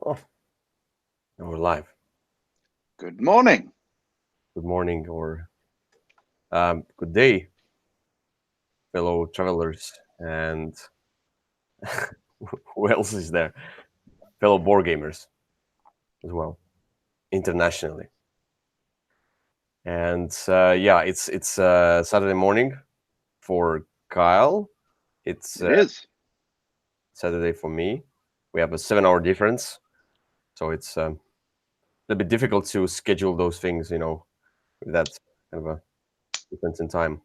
Oh, and we're live. Good morning. Good morning or good day, fellow travelers, and who else is there? Fellow board gamers as well, internationally. And yeah, it's Saturday morning for Kyle. It's It is. Saturday for me. We have a 7 hour difference, so it's a little bit difficult to schedule those things, with that kind of a difference in time.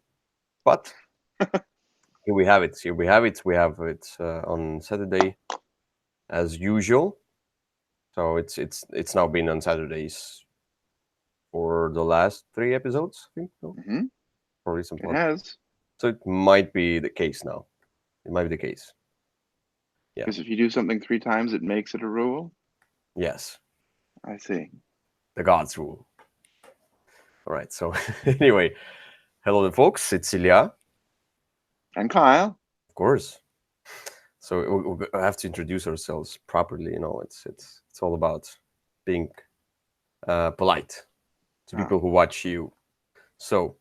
But here we have it. Here we have it. We have it on Saturday as usual. So it's now been on Saturdays for the last 3 episodes, I think. No, Hmm. probably some It pod. has. So it might be the case now. It might be the case. Yeah. Because if you do something 3 times, it makes it a rule. Yes. I see. The gods rule. All right. So anyway, hello, the folks. It's Ilya, And Kyle. of course. So we have to introduce ourselves properly. It's all about being polite to Ah, people who watch you. So,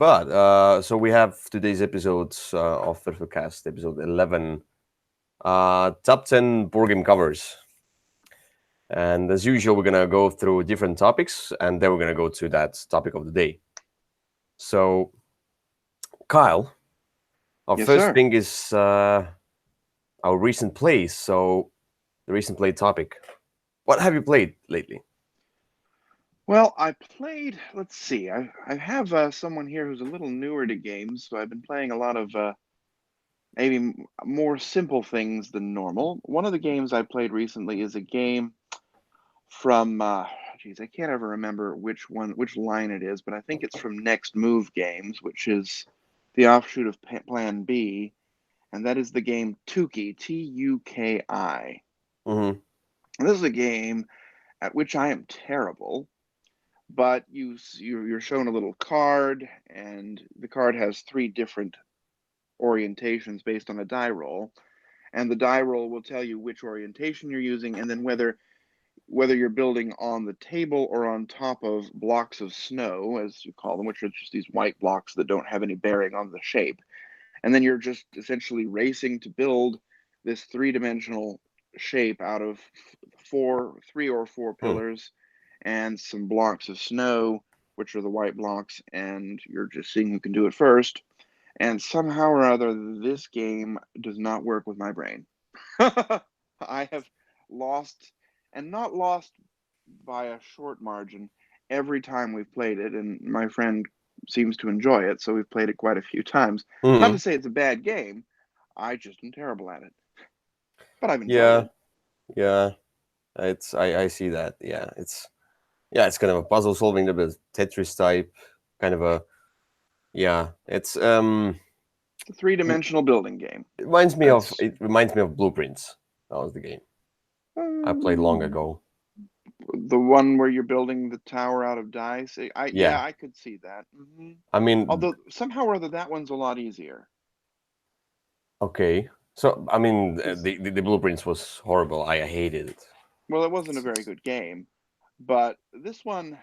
so we have today's episodes of Würfelcast, episode 11, top 10 board game covers. And as usual, we're gonna go through different topics, and then we're gonna go to that topic of the day. So, Kyle, our yes, first sir. thing is our recent plays. So, the recent play topic. What have you played lately? Well, I played. Let's see. I have someone here who's a little newer to games, so I've been playing a lot of maybe more simple things than normal. One of the games I played recently is a game from. Geez, I can't ever remember which line it is, but I think it's from Next Move Games, which is the offshoot of Plan B, and that is the game Tuki, Tuki. Mm-hmm. And this is a game at which I am terrible, but you're shown a little card, and the card has 3 different orientations based on a die roll, and the die roll will tell you which orientation you're using, and then whether you're building on the table or on top of blocks of snow, as you call them, which are just these white blocks that don't have any bearing on the shape. And then you're just essentially racing to build this 3 dimensional shape out of 3 or 4 Hmm. pillars and some blocks of snow, which are the white blocks, and you're just seeing who can do it first. And somehow or other, this game does not work with my brain. I have lost, and not lost by a short margin, every time we've played it, and my friend seems to enjoy it, so we've played it quite a few times. Not Mm-hmm. to say it's a bad game, I just am terrible at it, but I've enjoyed Yeah. it. Yeah. I see that. It's kind of a puzzle solving, a bit Tetris type, kind of a yeah. It's a 3 dimensional building game. It reminds me of That's it reminds me of Blueprints. That was the game I played long um, ago. the one where you're building the tower out of dice. Yeah, Yeah, I could see that. I mean, Although somehow or other that one's a lot easier okay. So I mean, because, the Blueprints was horrible. I hated it. well, it wasn't a very good game, but this one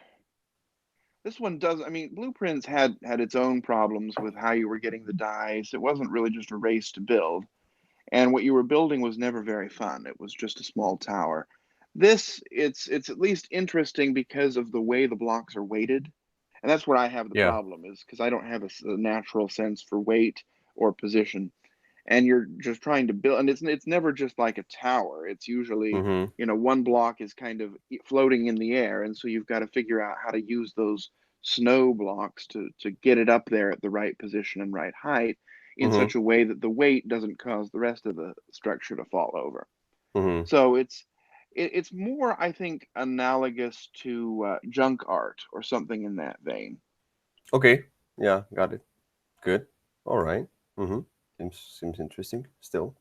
does. I mean, Blueprints had its own problems with how you were getting the dice. It wasn't really just a race to build, and what you were building was never very fun. It was just a small tower. It's at least interesting because of the way the blocks are weighted, and that's where I have the Yeah. problem, is because I don't have a natural sense for weight or position, and you're just trying to build, and it's never just like a tower. It's usually, Mm-hmm. one block is kind of floating in the air, and so you've got to figure out how to use those snow blocks to get it up there at the right position and right height in Mm-hmm. such a way that the weight doesn't cause the rest of the structure to fall over. Mm-hmm. So it's more, I think, analogous to junk art or something in that vein. Okay. Yeah, got it. Good. All right. Mm-hmm. Seems interesting. Still.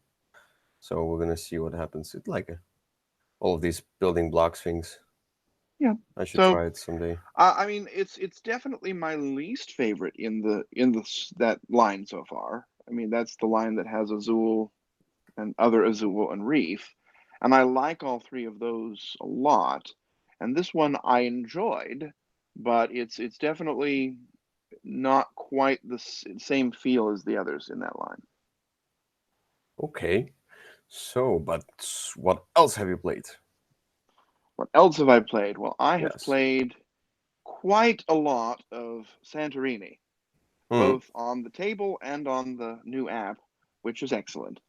So we're gonna see what happens with all of these building blocks things. Yeah. I should So try it someday. I mean, it's definitely my least favorite in the that line so far. I mean, that's the line that has Azul and other Azul and Reef. and I like all three of those a lot. And this one I enjoyed, but it's definitely not quite the same feel as the others in that line. Okay. So, but what else have you played? What else have I played? Well, I have Yes. played quite a lot of Santorini, Hmm. both on the table and on the new app, which is excellent.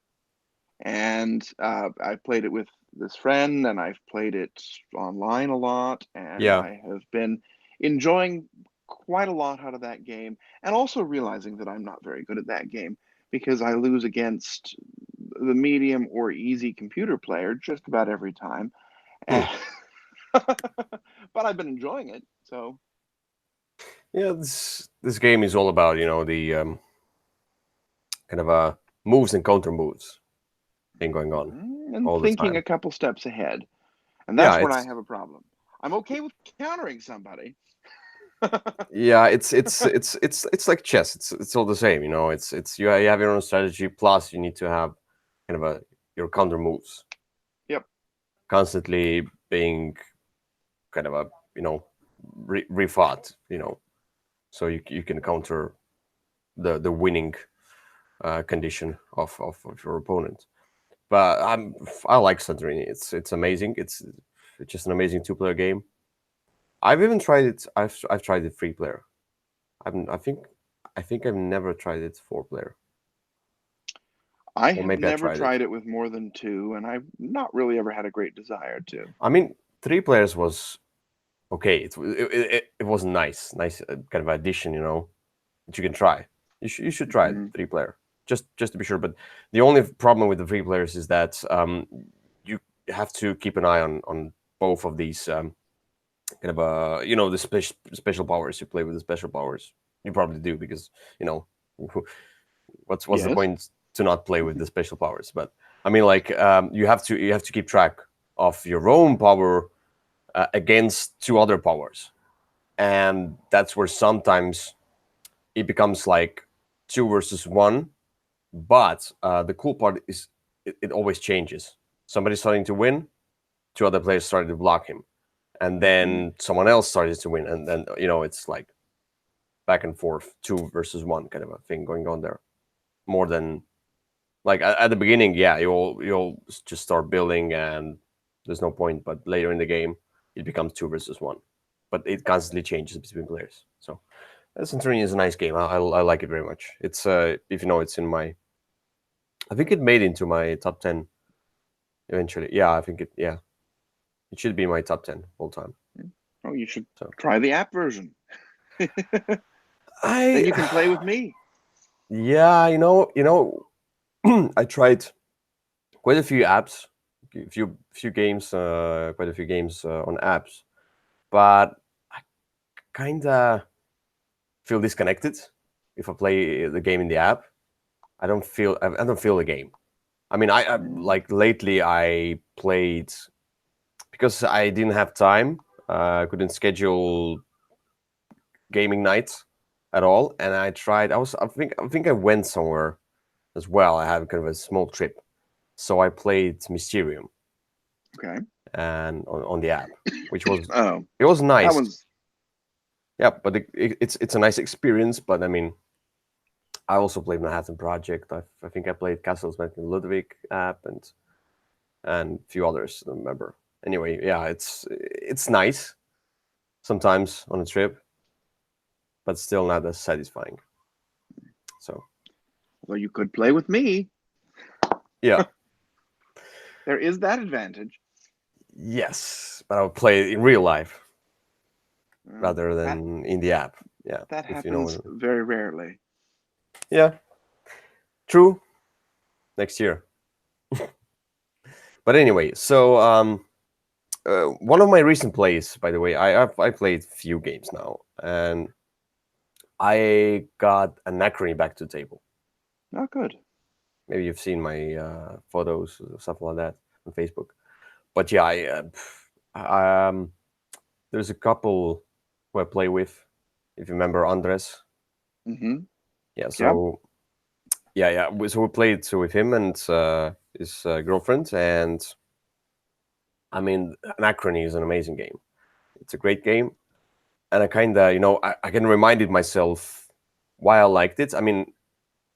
And I played it with this friend, and I've played it online a lot, and Yeah. I have been enjoying quite a lot out of that game, and also realizing that I'm not very good at that game because I lose against the medium or easy computer player just about every time. Hmm. And but I've been enjoying it, so Yeah. This game is all about the kind of moves and counter moves thing going on and all the thinking a time. couple steps ahead. And Yeah. that's where I It's have a problem. I'm okay with countering somebody. yeah. It's like chess. It's all the same. It's you have your own strategy. Plus, you need to have kind of your counter moves Yep. constantly being kind of refought. So you can counter the winning condition of your opponent. But I like Santorini. It's amazing. It's just an amazing two-player game. I've even tried it. I've tried it three player. I think I've never tried it four player, I or have maybe I never tried it. tried it with more than two, and I've not really ever had a great desire to. I mean, three players was okay. It was nice kind of addition. That you can try. You should try it, Hmm. three player, just to be sure. But the only problem with the three players is that you have to keep an eye on both of these kind of the special powers. You play with the special powers. You probably do because you know what's the Yes. point to not play with the special powers? But I mean, like you have to keep track of your own power against two other powers, and that's where sometimes it becomes like two versus one. But the cool part is it always changes. Somebody's starting to win, two other players started to block him, and Hmm. then someone else started to win, and then it's like back and forth, two versus one kind of a thing going on there. More than like at the beginning, yeah, you'll just start building, and there's no point. But later in the game, it becomes two versus one, but it constantly changes between players. So Centurion is a nice game. I like it very much. It's if you know, it's in my. I think it made into my top 10 eventually. Yeah, I think it. Yeah, it should be my top 10 all time. Oh, you should So try the app version. Then I, you can play with me. yeah, I tried quite a few apps, few games, quite a few games on apps, but I kind of feel disconnected if I play the game in the app. I don't feel the game. I mean, I Mm. like lately I played because I didn't have time. I couldn't schedule gaming nights at all, and I tried. I think I went somewhere as well. I had kind of a small trip, so I played Mysterium Okay. and on the app, which was Oh, it was that nice. one's Yeah, but it's a nice experience. But I mean, I also played Manhattan Project. I think I played Castles Mountain Ludwig app and a few others. I don't remember. Anyway, yeah, it's nice sometimes on a trip, but still not as satisfying. So well, you could play with me. yeah, There is that advantage. yes, but I'll play it in real life Well, rather that than in the app. Yeah, that if you happens know. very rarely. Yeah, true. Next year. But anyway, so one of my recent plays, by the way, I played few games now, and I got Anachrony back to the table. Not good. Maybe you've seen my photos or something like that on Facebook. But yeah, there's a couple who I play with. If you remember Andres, Hmm. yeah. Yep. So yeah. So we played with him and his girlfriend, and I mean, Anachrony is an amazing game. It's a great game, and I kind of, I can reminded myself why I liked it. I mean,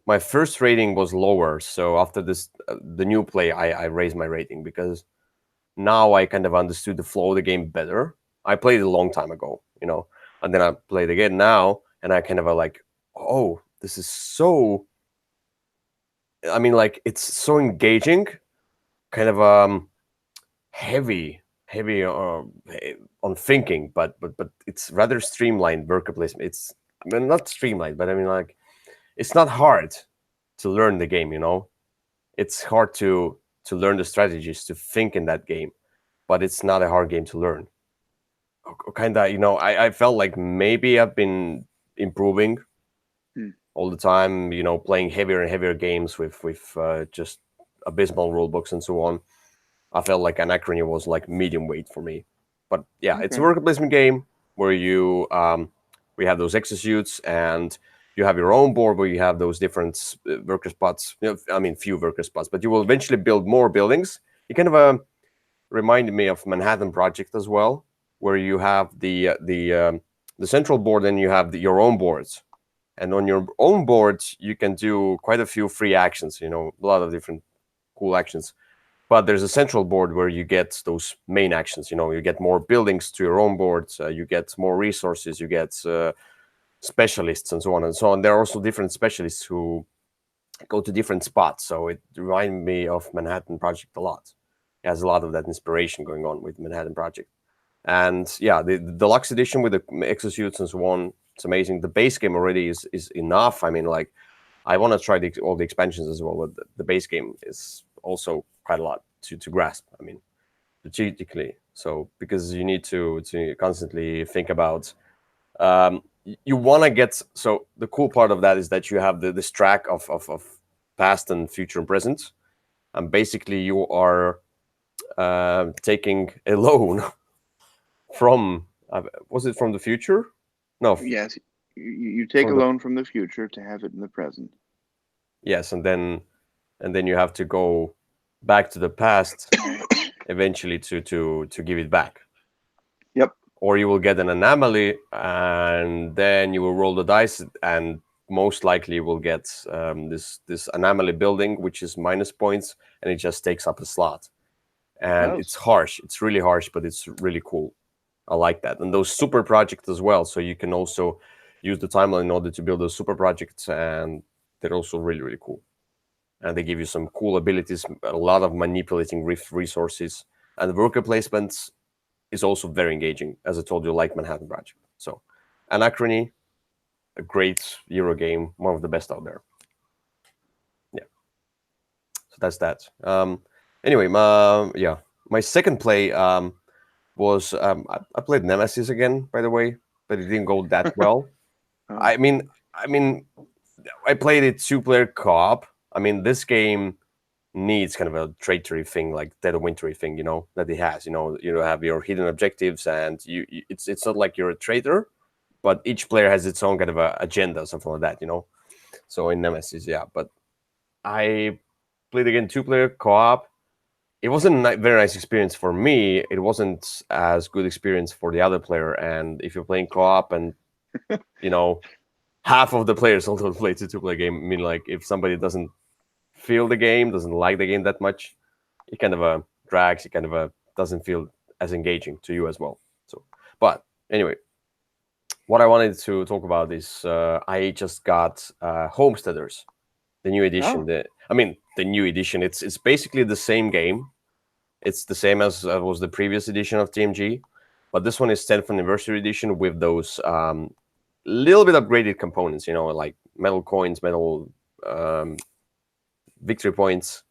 my first rating was lower, so after this, the new play, I raised my rating because now I kind of understood the flow of the game better. I played it a long time ago, and then I played again now, and I kind of like, oh, this is so. I mean, like it's so engaging, kind of heavy on thinking, but it's rather streamlined worker placement. It's, I mean, not streamlined, but I mean, like it's not hard to learn the game. It's hard to learn the strategies to think in that game, but it's not a hard game to learn. Kind of, I felt like maybe I've been improving Hmm. all the time, playing heavier and heavier games with just abysmal rule books and so on. I felt like Anachrony was like medium weight for me. But yeah, it's a Okay. worker placement game where we have those exosuits, and you have your own board where you have those different worker spots. I mean, few worker spots, but you will eventually build more buildings. It kind of reminded me of Manhattan Project as well, where you have the central board and you have your own boards. And on your own boards, you can do quite a few free actions. A lot of different cool actions. But there's a central board where you get those main actions. You get more buildings to your own board. You get more resources. You get specialists and so on and so on. There are also different specialists who go to different spots. So it reminded me of Manhattan Project a lot. It has a lot of that inspiration going on with Manhattan Project. And yeah, the deluxe edition with the exosuits and so on, it's amazing. The base game already is enough. I mean, like, I want to try all the expansions as well, but the base game is also quite a lot to grasp. I mean, strategically. So because you need to constantly think about, you want to get. So the cool part of that is that you have this track of past and future and present, and basically you are taking a loan from. Was it from the future? No, Yes, you take from a the loan from the future to have it in the present. yes, and then you have to go back to the past eventually to give it back, Yep. or you will get an anomaly and then you will roll the dice, and most likely you will get this anomaly building which is minus points, and it just takes up a slot, and Oh. it's harsh, it's really harsh, but it's really cool. I like that. And those super projects as well, so you can also use the timeline in order to build those super projects, and they're also really really cool, and they give you some cool abilities, a lot of manipulating resources, and the worker placement is also very engaging. As I told you, like Manhattan Project. So, Anachrony, a great Euro game, one of the best out there. Yeah, so that's that. Anyway, my second play was I played Nemesis again, by the way, but it didn't go that well. Oh. I mean, I played it two-player co-op. I mean, this game needs kind of a traitor thing, like Dead of Winter thing, that it has. You have your hidden objectives, and it's not like you're a traitor, but each player has its own kind of a agenda, something like that. So in Nemesis, yeah. But I played again two-player co-op. It wasn't a very nice experience for me. It wasn't as good experience for the other player. And if you're playing co-op and you know half of the players also play a two-player game, I mean, like if somebody doesn't feel the game, doesn't like the game that much, it kind of drags. It kind of doesn't feel as engaging to you as well. So, but anyway, what I wanted to talk about is I just got Homesteaders, the new edition. Oh. The new edition. It's basically the same game. It's the same as was the previous edition of TMG, but this one is 10th anniversary edition with those little bit upgraded components. Like metal coins, metal victory points,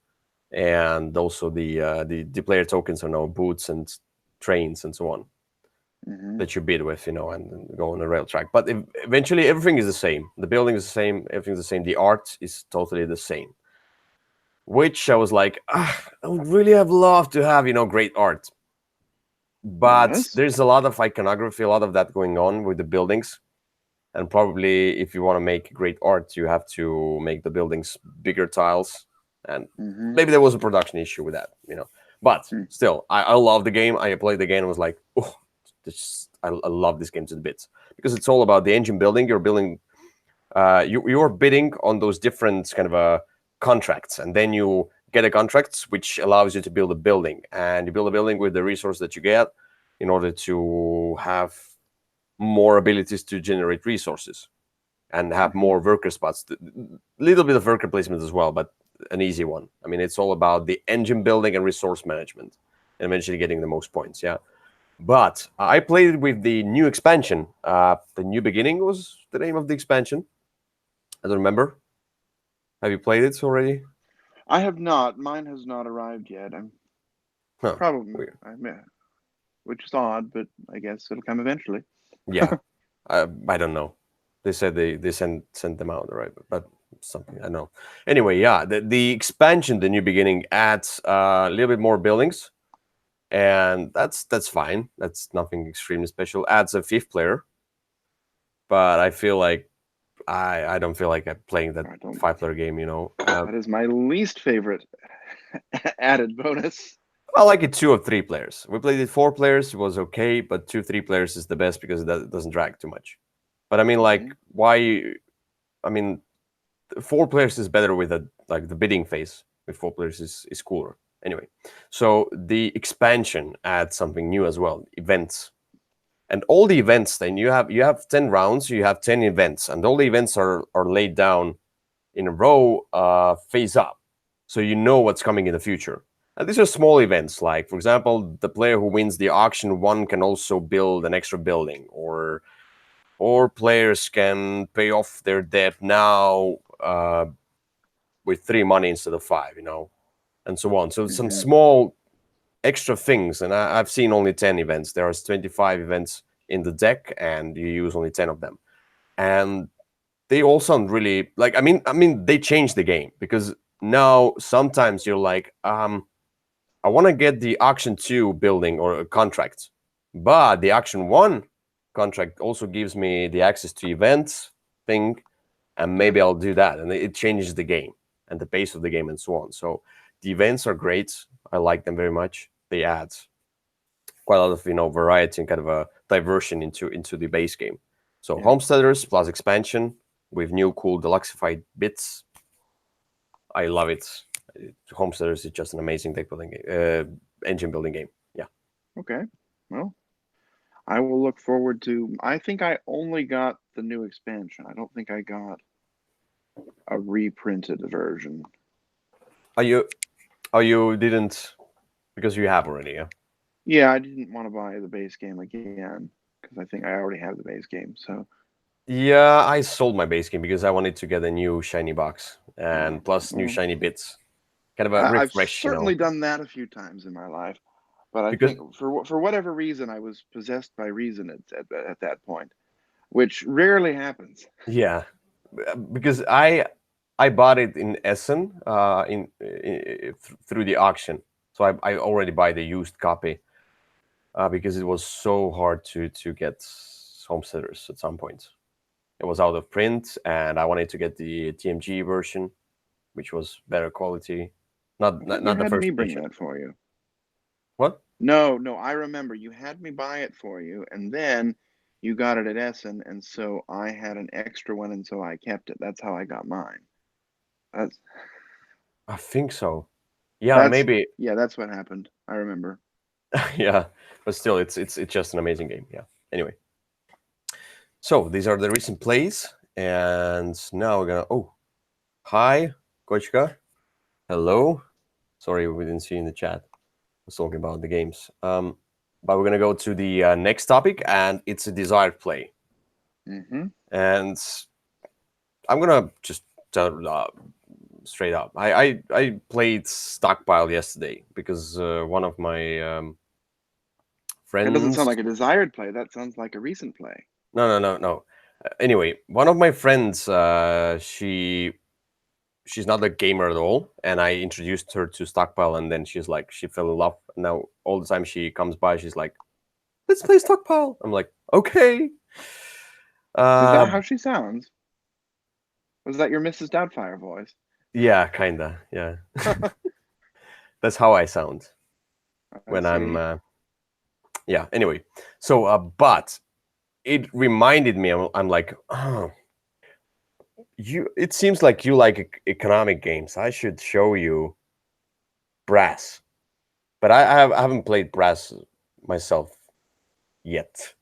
and also the player tokens are now boots and trains and so on Hmm. that you bid with, and go on a rail track. But eventually, everything is the same. The building is the same. Everything's the same. The art is totally the same. Which I was like, I would really have loved to have, great art. But Yes. there's a lot of iconography, a lot of that going on with the buildings. And probably, if you want to make great art, you have to make the buildings bigger tiles. And Hmm. maybe there was a production issue with that. But Hmm. still, I love the game. I played the game and was like, oh, I love this game to the bits because it's all about the engine building. You're building, you're bidding on those different kind of contracts, and then you get a contract which allows you to build a building, and you build a building with the resource that you get in order to have more abilities to generate resources and have Mhm. more worker spots. Little bit of worker placement as well, but an easy one. I mean, it's all about the engine building and resource management, and eventually getting the most points. Yeah, but I played it with the new expansion. The New Beginning was the name of the expansion. I don't remember. Have you played it already? I have not. Mine has not arrived yet. I'm Huh. probably, Weird. which is odd, but I guess it'll come eventually. Yeah. I don't know. They said they sent them out, right? But something I know. Anyway, yeah, the expansion, the New Beginning, adds a little bit more buildings, and that's fine. That's nothing extremely special. Adds a fifth player, but I feel like I don't feel like I'm playing that I don't. five-player game. You know, That is my least favorite added bonus. I like it two or three players. We played it four players. It was okay, but two, three players is the best because it doesn't drag too much. But I mean, Hmm. like, why? I mean, four players is better with a like the bidding phase. With four players is cooler. Anyway, so the expansion adds something new as well. Events and all the events. Then you have 10 rounds. You have 10 events, and all the events are laid down in a row, face up, so you know what's coming in the future. And these are small events, like for example, the player who wins the auction one can also build an extra building, or players can pay off their debt now with 3 money instead of five, and so on. So some Hmm. small extra things, and I've seen only 10 events. There are 25 events in the deck, and you use only 10 of them, and they all sound really like I mean they changed the game because now sometimes you're like I want to get the auction 2 building or a contract, but the auction 1 contract also gives me the access to events thing, and Yeah. maybe I'll do that, and it changes the game and the pace of the game and so on. So the events are great. I like them very much. They add quite a lot of variety and kind of a diversion into the base game. So Yeah. homesteaders plus expansion with new cool deluxified bits. I love it. Homesteaders is just an amazing deck building game, engine building game. Yeah. Okay. Well, I will look forward to. I think I only got the new expansion. I don't think I got a reprinted version. Are you? Oh, you didn't because you have already. Yeah. Yeah, I didn't want to buy the base game again because I think I already have the base game. So, Yeah, I sold my base game because I wanted to get a new shiny box and plus new well, shiny bits. Kind of a I've refresh, certainly done that a few times in my life. But I because think for whatever reason, I was possessed by reason at that point, which rarely happens. yeah, because I bought it in Essen through the auction, so I already buy the used copy because it was so hard to get homesteaders at some point. It was out of print, and I wanted to get the TMG version, which was better quality. I Not thought not, you not the had first me bring edition. that for you. What? No, no, I remember you had me buy it for you, and then you got it at Essen, and so I had an extra one, and so I kept it. That's how I got mine. That's I think so. Yeah, that's maybe. yeah, that's what happened. I remember. Yeah, but still, it's just an amazing game. Yeah. Anyway, so these are the recent plays, and now we're gonna. Oh, hi, Kochka. Hello. Sorry, we didn't see you in the chat. I was talking about the games. But we're gonna go to the next topic, and it's a desired play. Hmm. And I'm gonna just tell straight up. I played Stockpile yesterday because one of my That doesn't sound friends. like a desired play. That sounds like a recent play. No. Anyway, one of my friends, she's not a gamer at all, and I introduced her to Stockpile, and then she fell in love. Now all the time she comes by, she's like, "Let's play Stockpile." I'm like, "Okay." Is that Uh, how she sounds? Was that your Mrs. Doubtfire voice? yeah, kinda, yeah. That's how I sound. I when I'm see. yeah. Anyway, so but it reminded me. I'm like, oh, you. It seems like you like economic games. I should show you Brass, but I haven't played Brass myself yet.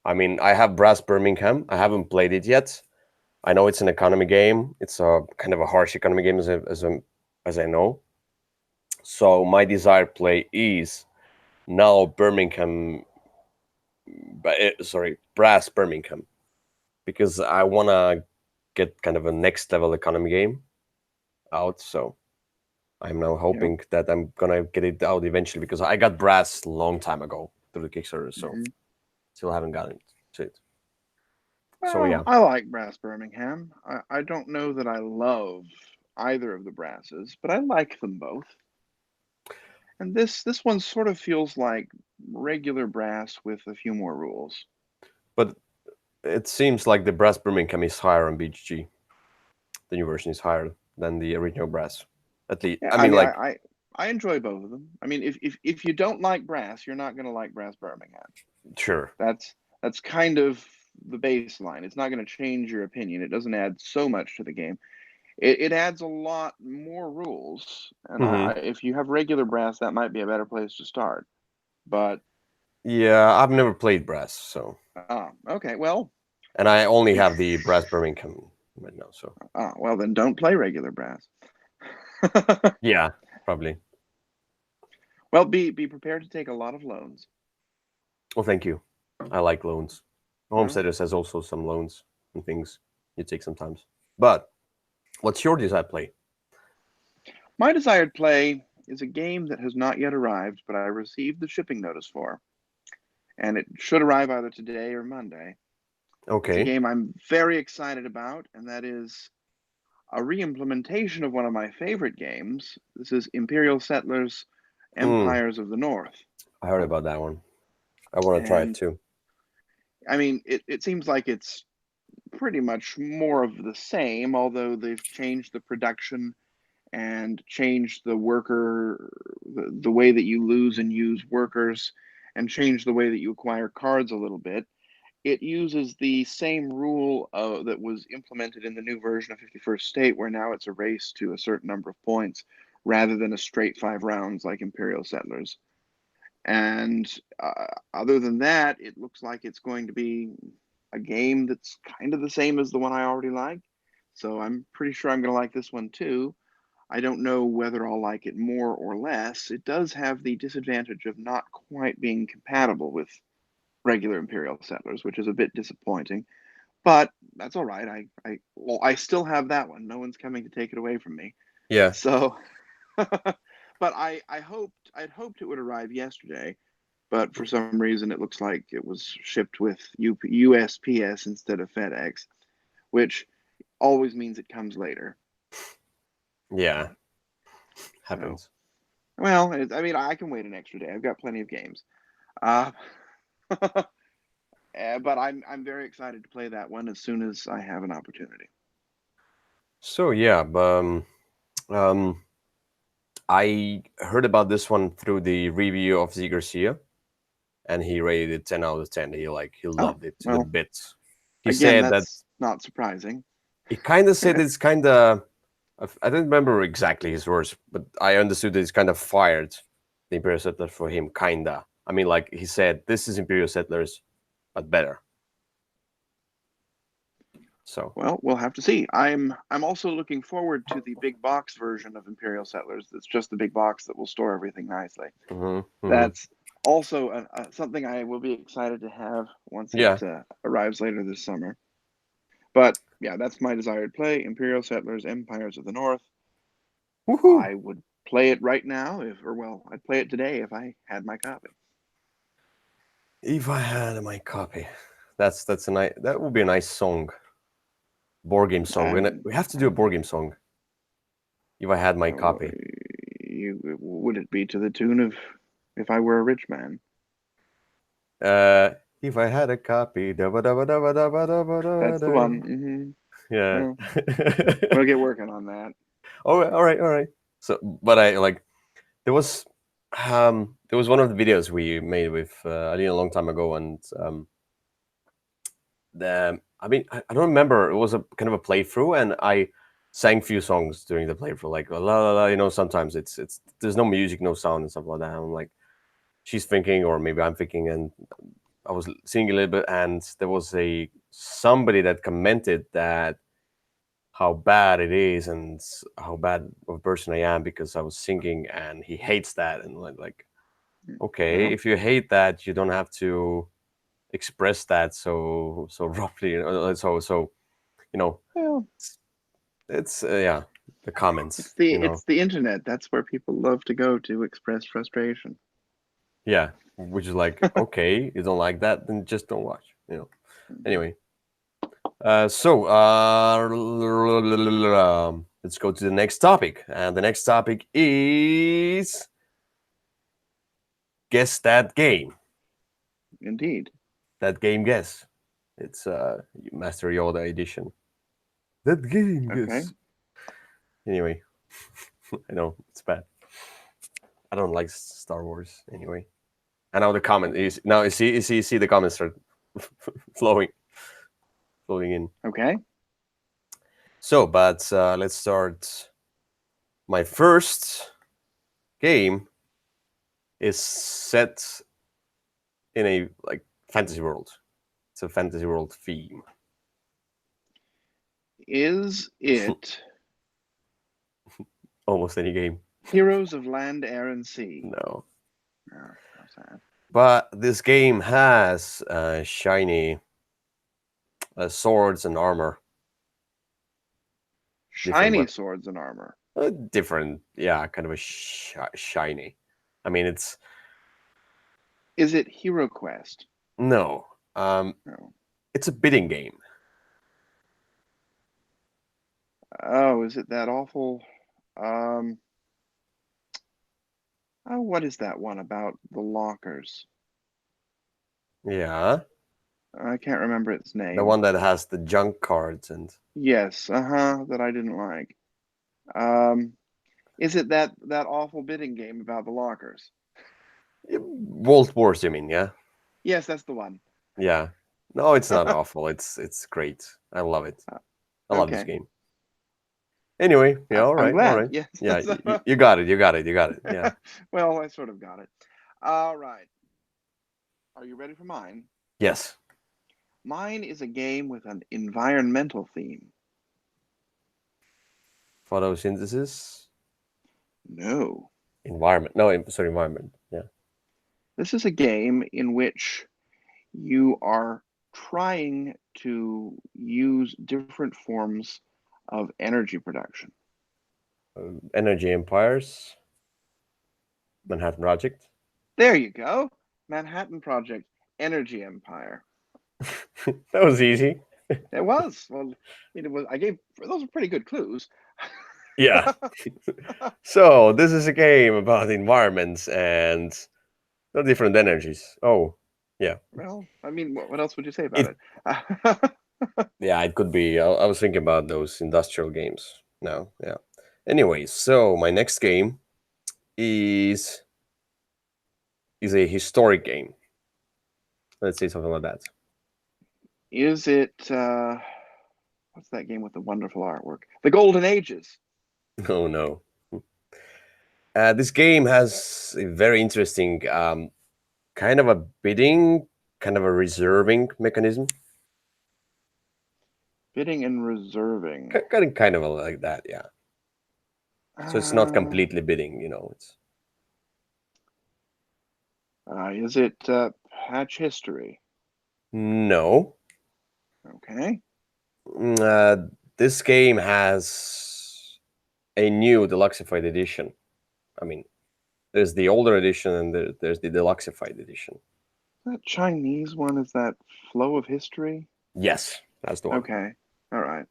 I mean, I have Brass Birmingham. I haven't played it yet. I know it's an economy game. It's a kind of a harsh economy game, as I know. So my desired play is now Birmingham, sorry, Brass Birmingham, because I wanna get kind of a next level economy game out. So I'm now Yep. hoping that I'm gonna get it out eventually because I got Brass a long time ago through the Kickstarter, so Hmm. still haven't gotten to it. So Well, yeah, I like Brass Birmingham. I don't know that I love either of the brasses, but I like them both. And this one sort of feels like regular brass with a few more rules. but it seems like the Brass Birmingham is higher on BGG. The new version is higher than the original Brass. At least, Yeah, I I mean, mean, like, I enjoy both of them. I mean, if you don't like brass, you're not going to like Brass Birmingham. sure. That's kind of the baseline. It's not going to change your opinion. It doesn't add so much to the game. It adds a lot more rules, and Hmm. if you have regular brass, that might be a better place to start. But Yeah, I've never played Brass, so okay, well, and I only be have the Brass Birmingham right now. So well then don't play regular brass. yeah, probably. Well, be prepared to take a lot of loans. Well, thank you. I like loans. Well, Homesteaders has also some loans and things you take sometimes. But what's your desired play? my desired play is a game that has not yet arrived, but I received the shipping notice for, and it should arrive either today or Monday. It's a Okay. game I'm very excited about, and that is a re-implementation of one of my favorite games. This is Imperial Settlers Mm, Empires of the North. I heard about that one. I want to try it And too. I mean, it seems like it's pretty much more of the same, although they've changed the production and changed the the way that you lose and use workers, and changed the way that you acquire cards a little bit. It uses the same rule that was implemented in the new version of 51st State, where now it's a race to a certain number of points rather than a straight 5 rounds like Imperial Settlers. And other than that, it looks like it's going to be a game that's kind of the same as the one I already like. So I'm pretty sure I'm going to like this one too. I don't know whether I'll like it more or less. It does have the disadvantage of not quite being compatible with regular Imperial Settlers, which is a bit disappointing. But that's all right. I still have that one. No one's coming to take it away from me. Yeah. So, but I'd hoped it would arrive yesterday, but for some reason it looks like it was shipped with USPS instead of FedEx, which always means it comes later. Yeah. So, Happens. well, I mean, I can wait an extra day. I've got plenty of games. Uh, but I'm very excited to play that one as soon as I have an opportunity. So yeah, um, I heard about this one through the review of Z Garcia, and he rated it 10 out of 10. He Oh, loved it to the well, bits. He again, said that that's not surprising. he kind of said it's kind of. I don't remember exactly his words, but I understood that it's kind of fired the Imperial Settlers for him. Kinda. I mean, like he said, this is Imperial Settlers, but better. So. Well, we'll have to see. I'm also looking forward to the big box version of Imperial Settlers. It's just the big box that will store everything nicely. Hmm. Hmm. That's also something I will be excited to have once it Yeah. arrives later this summer. But yeah, that's my desired play: Imperial Settlers, Empires of the North. Woohoo! I would play it right now, I'd play it today if I had my copy. If I had my copy, that's a nice. That would be a nice song, board game song. And We have to do a board game song. If I had my uh, copy. would it be to the tune of "If I Were a Rich Man"? Uh, if I had a copy. Da ba da ba da ba da ba da ba da That's the da. one. Hmm. Yeah. Well, we'll get working on that. All right, all right, all right. So, but I like there there was one of the videos we made with Ali a long time ago, and I don't remember. It was a kind of a playthrough, and I sang few songs during the playthrough, like la la la. Sometimes it's there's no music, no sound, and stuff like that. I'm like, she's thinking, or maybe I'm thinking, and I was singing a little bit, and there was somebody that commented that how bad it is and how bad of a person I am because I was singing, and he hates that, and like okay, Well, if you hate that, you don't have to express that so roughly, so you know well, it's yeah, the comments, it's the internet. That's where people love to go to express frustration. yeah, which is like, okay, you don't like that, then just don't watch. Anyway, let's go to the next topic, and the next topic is guess that game. Indeed. That game guess. It's Master Yoda edition. That game Okay. guess. Anyway, I know it's bad. I don't like Star Wars anyway. And now the comment is now you see the comments start flowing in. Okay. So, but let's start. My first game is set in a like fantasy world. It's a fantasy world theme. Is it Almost any game. Heroes of Land, Air, and Sea? No. Oh, how sad. But this game has shiny swords and armor. Shiny swords and armor. Different, yeah, kind of a shiny. I mean, it's Is it Hero Quest? no. No. It's a bidding game. Oh, is it that awful? Oh, what is that one about the lockers? Yeah, I can't remember its the name. one that has the junk cards and Yes, that I didn't like. Is it that awful bidding game about the lockers? World Wars. You mean? Yeah, Yes, that's the one. yeah. No, it's not awful. It's great. I love it. I love this Okay. game. Anyway, yeah, all I'm right, all glad. right. Yes. Yeah, you got it. You got it. You got it. Yeah. Well, I sort of got it. All right. Are you ready for mine? Yes. Mine is a game with an environmental theme. Photosynthesis. No. Environment. No, sorry, environment. Yeah. This is a game in which you are trying to use different forms of energy production. Energy Empires. Manhattan Project. There you go. Manhattan Project, Energy Empire. That was easy. It was. Well, it was. I gave those are pretty good clues. Yeah. So this is a game about environments and the different energies. Oh, yeah. Well, I mean, what else would you say about It it? yeah, it could be. I was thinking about those industrial games. No, yeah. Anyway, so my next game is a historic game. Let's say something like that. Is it? What's that game with the wonderful artwork? The Golden Ages. Oh no. This game has a very interesting kind of a bidding, kind of a reserving mechanism. Bidding and reserving. Kind of like that, yeah. So it's not completely bidding, It's Is it Patch History? no. Okay. This game has a new deluxified edition. I mean, there's the older edition and there's the deluxified edition. That Chinese one is that Flow of History? Yes, that's the one. Okay. All right.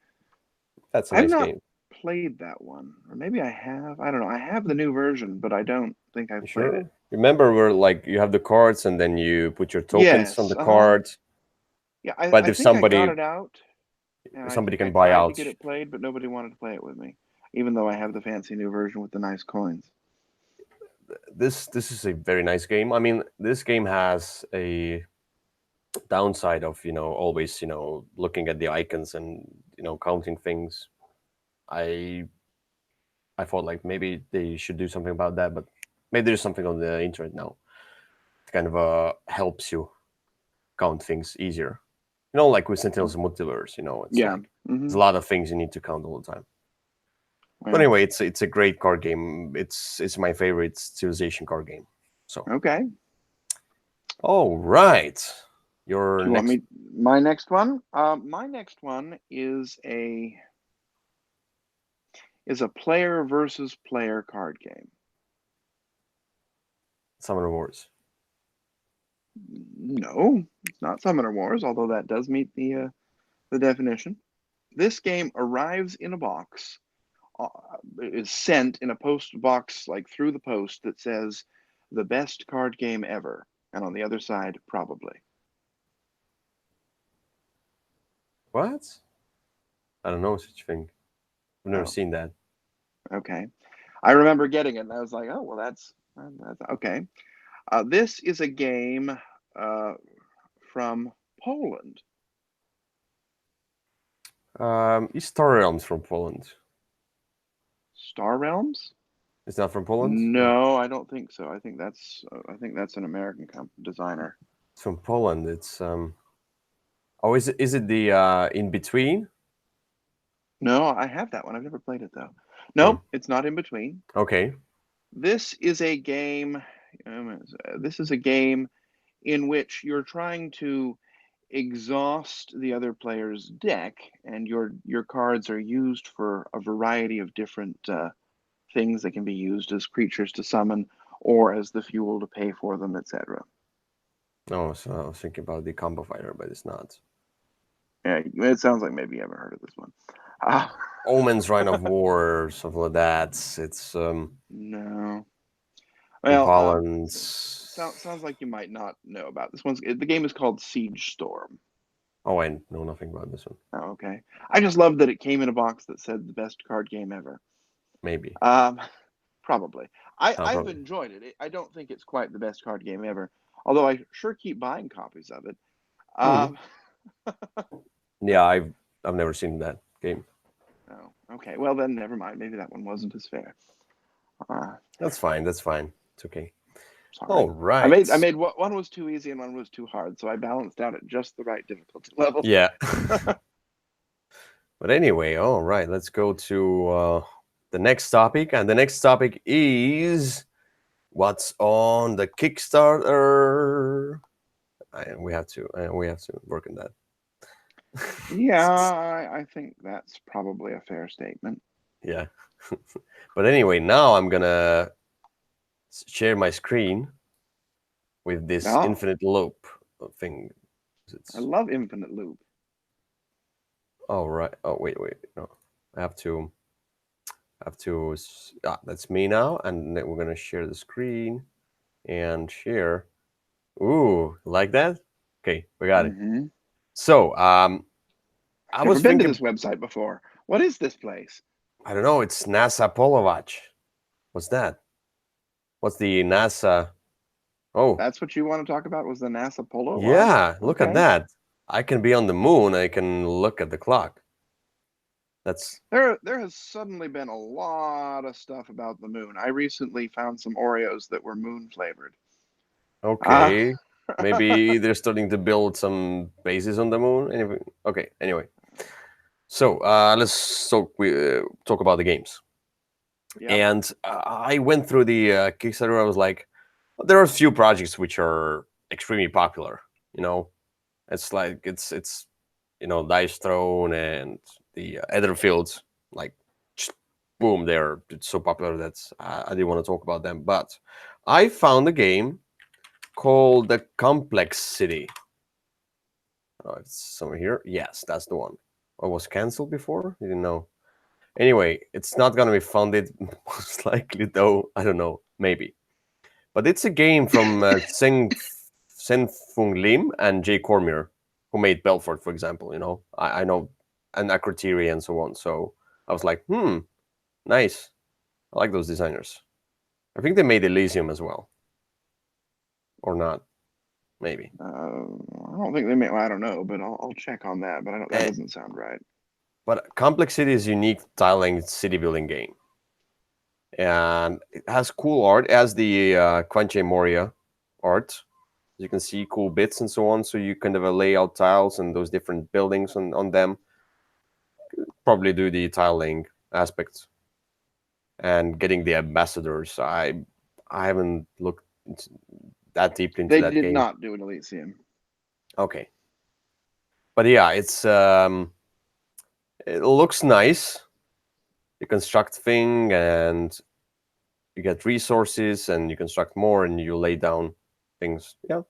That's a I've nice not game. played that one. Or maybe I have. I don't know. I have the new version, but I don't think I've played it. Remember where like you have the cards and then you put your tokens on Yes. the cards. Yeah, But I if think I got somebody it out. And I think I can buy tried to out, get it played, but nobody wanted to play it with me, even though I have the fancy new version with the nice coins. this is a very nice game. I mean, this game has a downside of always looking at the icons and counting things. I I thought like maybe they should do something about that, but maybe there's something on the internet now. It kind of helps you count things easier. Like with Sentinels Multiverse, it's Yeah. like there's a lot of things you need to count all the time. But Well, anyway, it's a great card game. It's my favorite Civilization card game. So, okay. all right, your Do you want next. me my next one? My next one is a player versus player card game. Summoner Wars. No, it's not Summoner Wars, although that does meet the definition. This game arrives in a box, is sent in a post box like through the post that says the best card game ever, and on the other side, probably. What? I don't know such thing. I've never Oh, seen that. okay. I remember getting it, and I was like, oh, well, that's okay. This is a game from Poland. Is Star Realms from Poland? Star Realms? It's not from Poland. No, I don't think so. I think that's an American designer. It's from Poland. It's Oh, is it the In Between? No, I have that one. I've never played it though. No, it's not in between. Okay. This is a game. This is a game in which you're trying to exhaust the other player's deck, and your cards are used for a variety of different things that can be used as creatures to summon or as the fuel to pay for them, etc. Oh, so I was thinking about the Combo Fighter, but it's not. Yeah, it sounds like maybe you haven't heard of this one. Omen's Rhine of War, something like that. It's No. from Well, Poland. sounds like you might not know about this one. The game is called Siege Storm. Oh, I know nothing about this one. Oh, okay. I just love that it came in a box that said the best card game ever. Maybe. Probably. Oh, I've probably. enjoyed it. I don't think it's quite the best card game ever, although I sure keep buying copies of it. Hmm. Yeah, I've never seen that game. Oh, okay. Well, then never mind. Maybe that one wasn't as fair. That's fine. That's fine. It's okay. Sorry. All right. I made one was too easy and one was too hard, so I balanced out at just the right difficulty level. Yeah. But anyway, all right. Let's go to the next topic, and the next topic is what's on the Kickstarter. And we have to work on that. Yeah, I think that's probably a fair statement. Yeah. But anyway, now I'm gonna share my screen with this Oh, infinite loop thing. I love Infinite Loop. Oh right. Oh wait. No, I have to. That's me now, and then we're gonna share the screen and share. Ooh, like that? Okay, we got it. Mm-hmm. So, I I've never was been to thinking. this website before. What is this place? I don't know. It's NASA Polovatch. What's that? What's the NASA? Oh, That's what you want to talk about was the NASA Polo Watch? yeah. Look at Okay. that. I can be on the moon. I can look at the clock. That's There has suddenly been a lot of stuff about the moon. I recently found some Oreos that were moon flavored. Ah, okay. Maybe they're starting to build some bases on the moon. Anyway, okay. Anyway, so let's talk about the games. yep. And I went through the Kickstarter. I was like, there are a few projects which are extremely popular. It's like it's Dice Throne and the Etherfields, like just boom, it's so popular that I didn't want to talk about them. But I found a game called the Complex City. Oh, it's somewhere here. Yes, that's the one. Oh, was canceled before? You didn't know. Anyway, it's not gonna be funded, most likely though. I don't know, maybe. But it's a game from Sen Fung Lim and Jay Cormier, who made Belfort, for example. I know, and Akrotiri and so on. So I was like, nice. I like those designers. I think they made Elysium as well, or not? Maybe. I don't think they may. Well, I don't know, but I'll check on that. But I don't, that Eh, doesn't sound right. but Complex City is a unique tiling city building game, and it has cool art. It has the Quanche Moria art. You can see cool bits and so on. So you kind of lay out tiles and those different buildings on them. Probably do the tiling aspects and getting the ambassadors. I haven't looked that deeply into They that did game. not do an Elysium. Okay, but yeah, it looks nice. You construct thing and you get resources and you construct more and you lay down things. Yeah,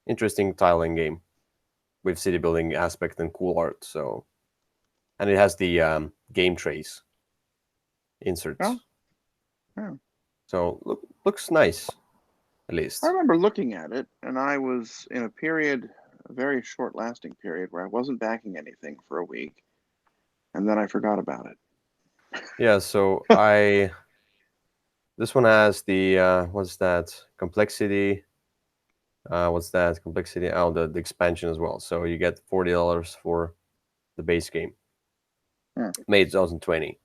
interesting tiling game with city building aspect and cool art. So, and it has the game trays Oh, inserts. yeah. So looks nice at I least. remember looking at it, and I was in a period, a very short-lasting period, where I wasn't backing anything for a week, and then I forgot about it. Yeah. So I this one has the what's that complexity? What's that complexity? Oh, the expansion as well. So you get $40 for the base game, Hmm. made 2020.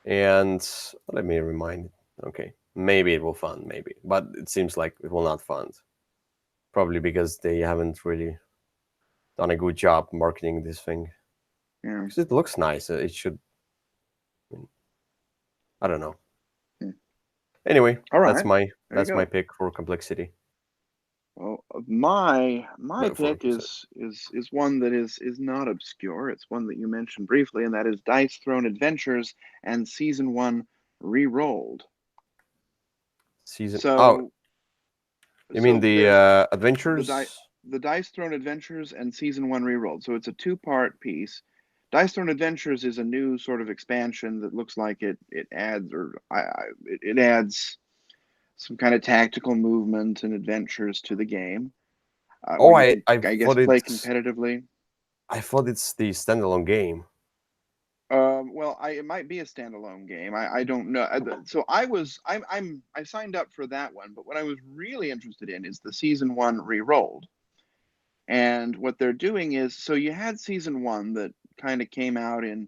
And let me remind. Okay, maybe it will fund, maybe, but it seems like it will not fund. Probably because they haven't really done a good job marketing this thing. Yeah. Because it looks nice. It should. I don't know. Hmm. Anyway, All right. There you that's my go. pick for complexity. Well, my No, for pick is one that is not obscure. It's one that you mentioned briefly, and that is Dice Throne Adventures and Season One Rerolled. season. Oh, So, you mean the there's the di adventures? the Dice Throne Adventures and Season One Rerolled. So it's a two-part piece. Dice Throne Adventures is a new sort of expansion that looks like it adds it adds some kind of tactical movement and adventures to the game, Oh, where you can, I I guess, thought play it's competitively. the standalone game. Well, it might be a standalone game. I don't know. So I signed up for that one, but what I was really interested in is the season one re-rolled. And what they're doing is, so you had season one that kind of came out and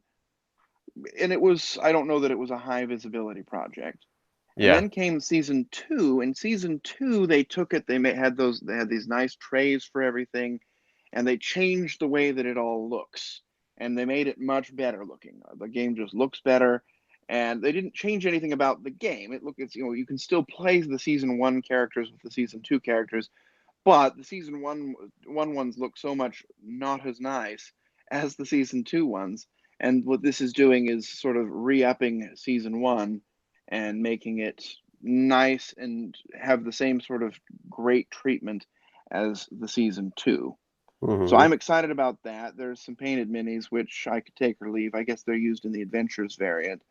it was, I don't know that it was a high visibility project. And Yeah. then came season two. And season two, they took it. They had these nice trays for everything, and they changed the way that it all looks, and they made it much better looking. The game just looks better, and they didn't change anything about the game. It's, you can still play the season one characters with the season two characters, but the season one ones look so much not as nice as the season two ones. And what this is doing is sort of re-upping season one and making it nice and have the same sort of great treatment as the season two. So Hmm. I'm excited about that. There's some painted minis which I could take or leave. I guess they're used in the Adventures variant.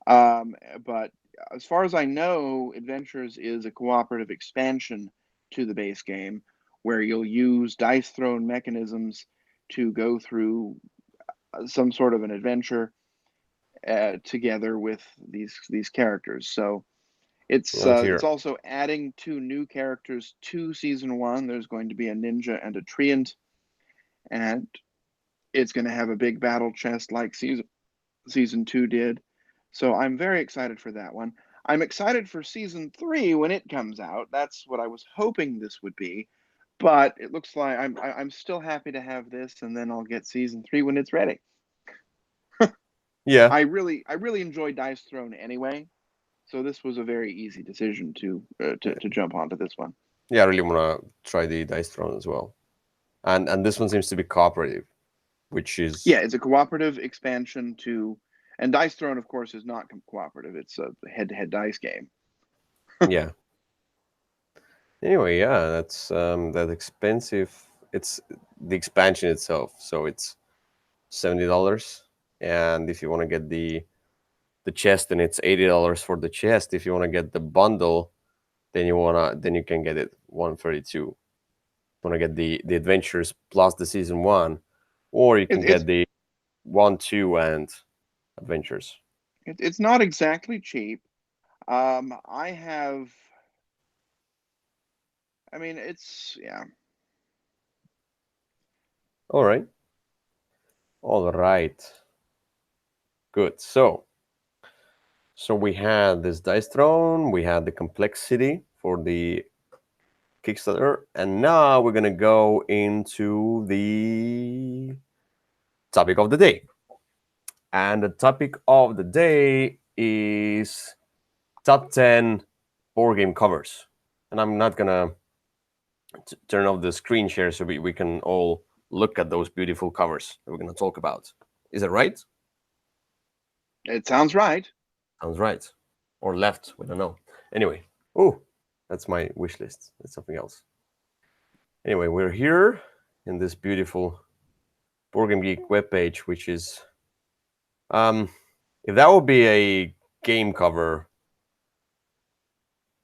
But as far as I know, Adventures is a cooperative expansion to the base game where you'll use dice thrown mechanisms to go through some sort of an adventure together with these characters. So Let's hear it's it. also adding two new characters to season one. There's going to be a ninja and a treant, and it's going to have a big battle chest like season two did. So I'm very excited for that one. I'm excited for season three when it comes out. That's what I was hoping this would be, but it looks like I'm still happy to have this, and then I'll get season three when it's ready. Yeah. I really enjoy Dice Throne anyway, so this was a very easy decision to jump onto this one. Yeah, I really want to try the Dice Throne as well. And this one seems to be cooperative, which is Yeah, it's a cooperative expansion to, and Dice Throne, of course, is not cooperative. It's a head-to-head dice game. yeah. Anyway, yeah, that's that expensive. It's the expansion itself, so it's $70, and if you want to get the chest, then it's $80 for the chest. If you want to get the bundle, then you can get it 132. Want to get the adventures plus the season one, or you can It, it's get the one, two, and adventures. it's not exactly cheap. I have. I mean, yeah. All right. All right. Good. So we had this dice throne, we had the complexity for the Kickstarter, and now we're gonna go into the topic of the day. And the topic of the day is top 10 board game covers. And I'm not gonna turn off the screen share so we can all look at those beautiful covers that we're gonna talk about. Is that right? It sounds right. Sounds right. Or left, we don't know. Anyway, oh, that's my wish list. That's something else. Anyway, we're here in this beautiful Board Game Geek webpage, which is, if that would be a game cover,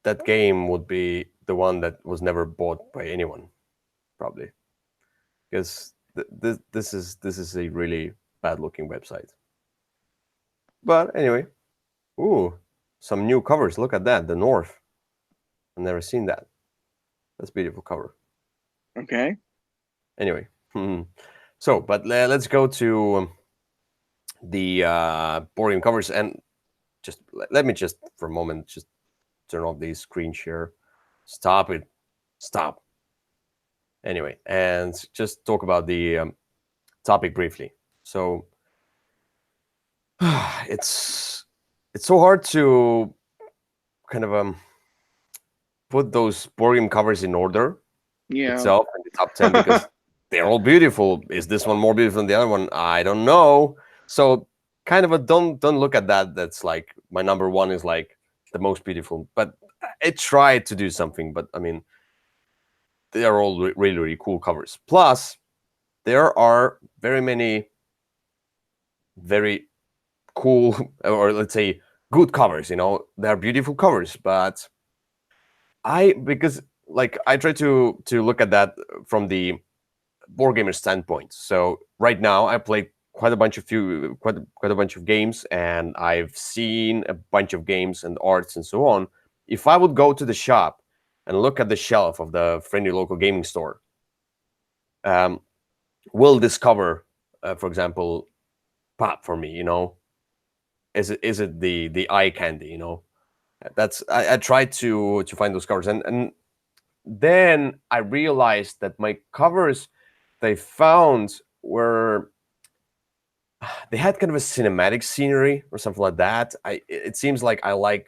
that game would be the one that was never bought by anyone, probably, because this is a really bad looking website. But anyway, ooh, some new covers. Look at that, the North. I've never seen that. That's a beautiful cover. Okay. Anyway, so but let's go to the board game covers, and just let me just for a moment just turn off the screen share. Stop it. Stop. Anyway, and just talk about the topic briefly. So it's so hard to kind of put those board game covers in order Yeah. itself in the top 10 because they're all beautiful. Is this one more beautiful than the other one? I don't know. So kind of a don't look at that. That's like my number one is like the most beautiful. But I tried to do something, but I mean, they are all really, really cool covers. Plus, there are very many very cool or let's say good covers. You know, they're beautiful covers, but because like I try to look at that from the board gamer standpoint. So right now I play quite a bunch of games, and I've seen a bunch of games and arts and so on. If I would go to the shop and look at the shelf of the friendly local gaming store, um, will this cover, for example, pop for me? You know, is it the eye candy? You know, that's I try to find those covers, and then I realized that my covers they found were they had kind of a cinematic scenery or something like that. It seems like I like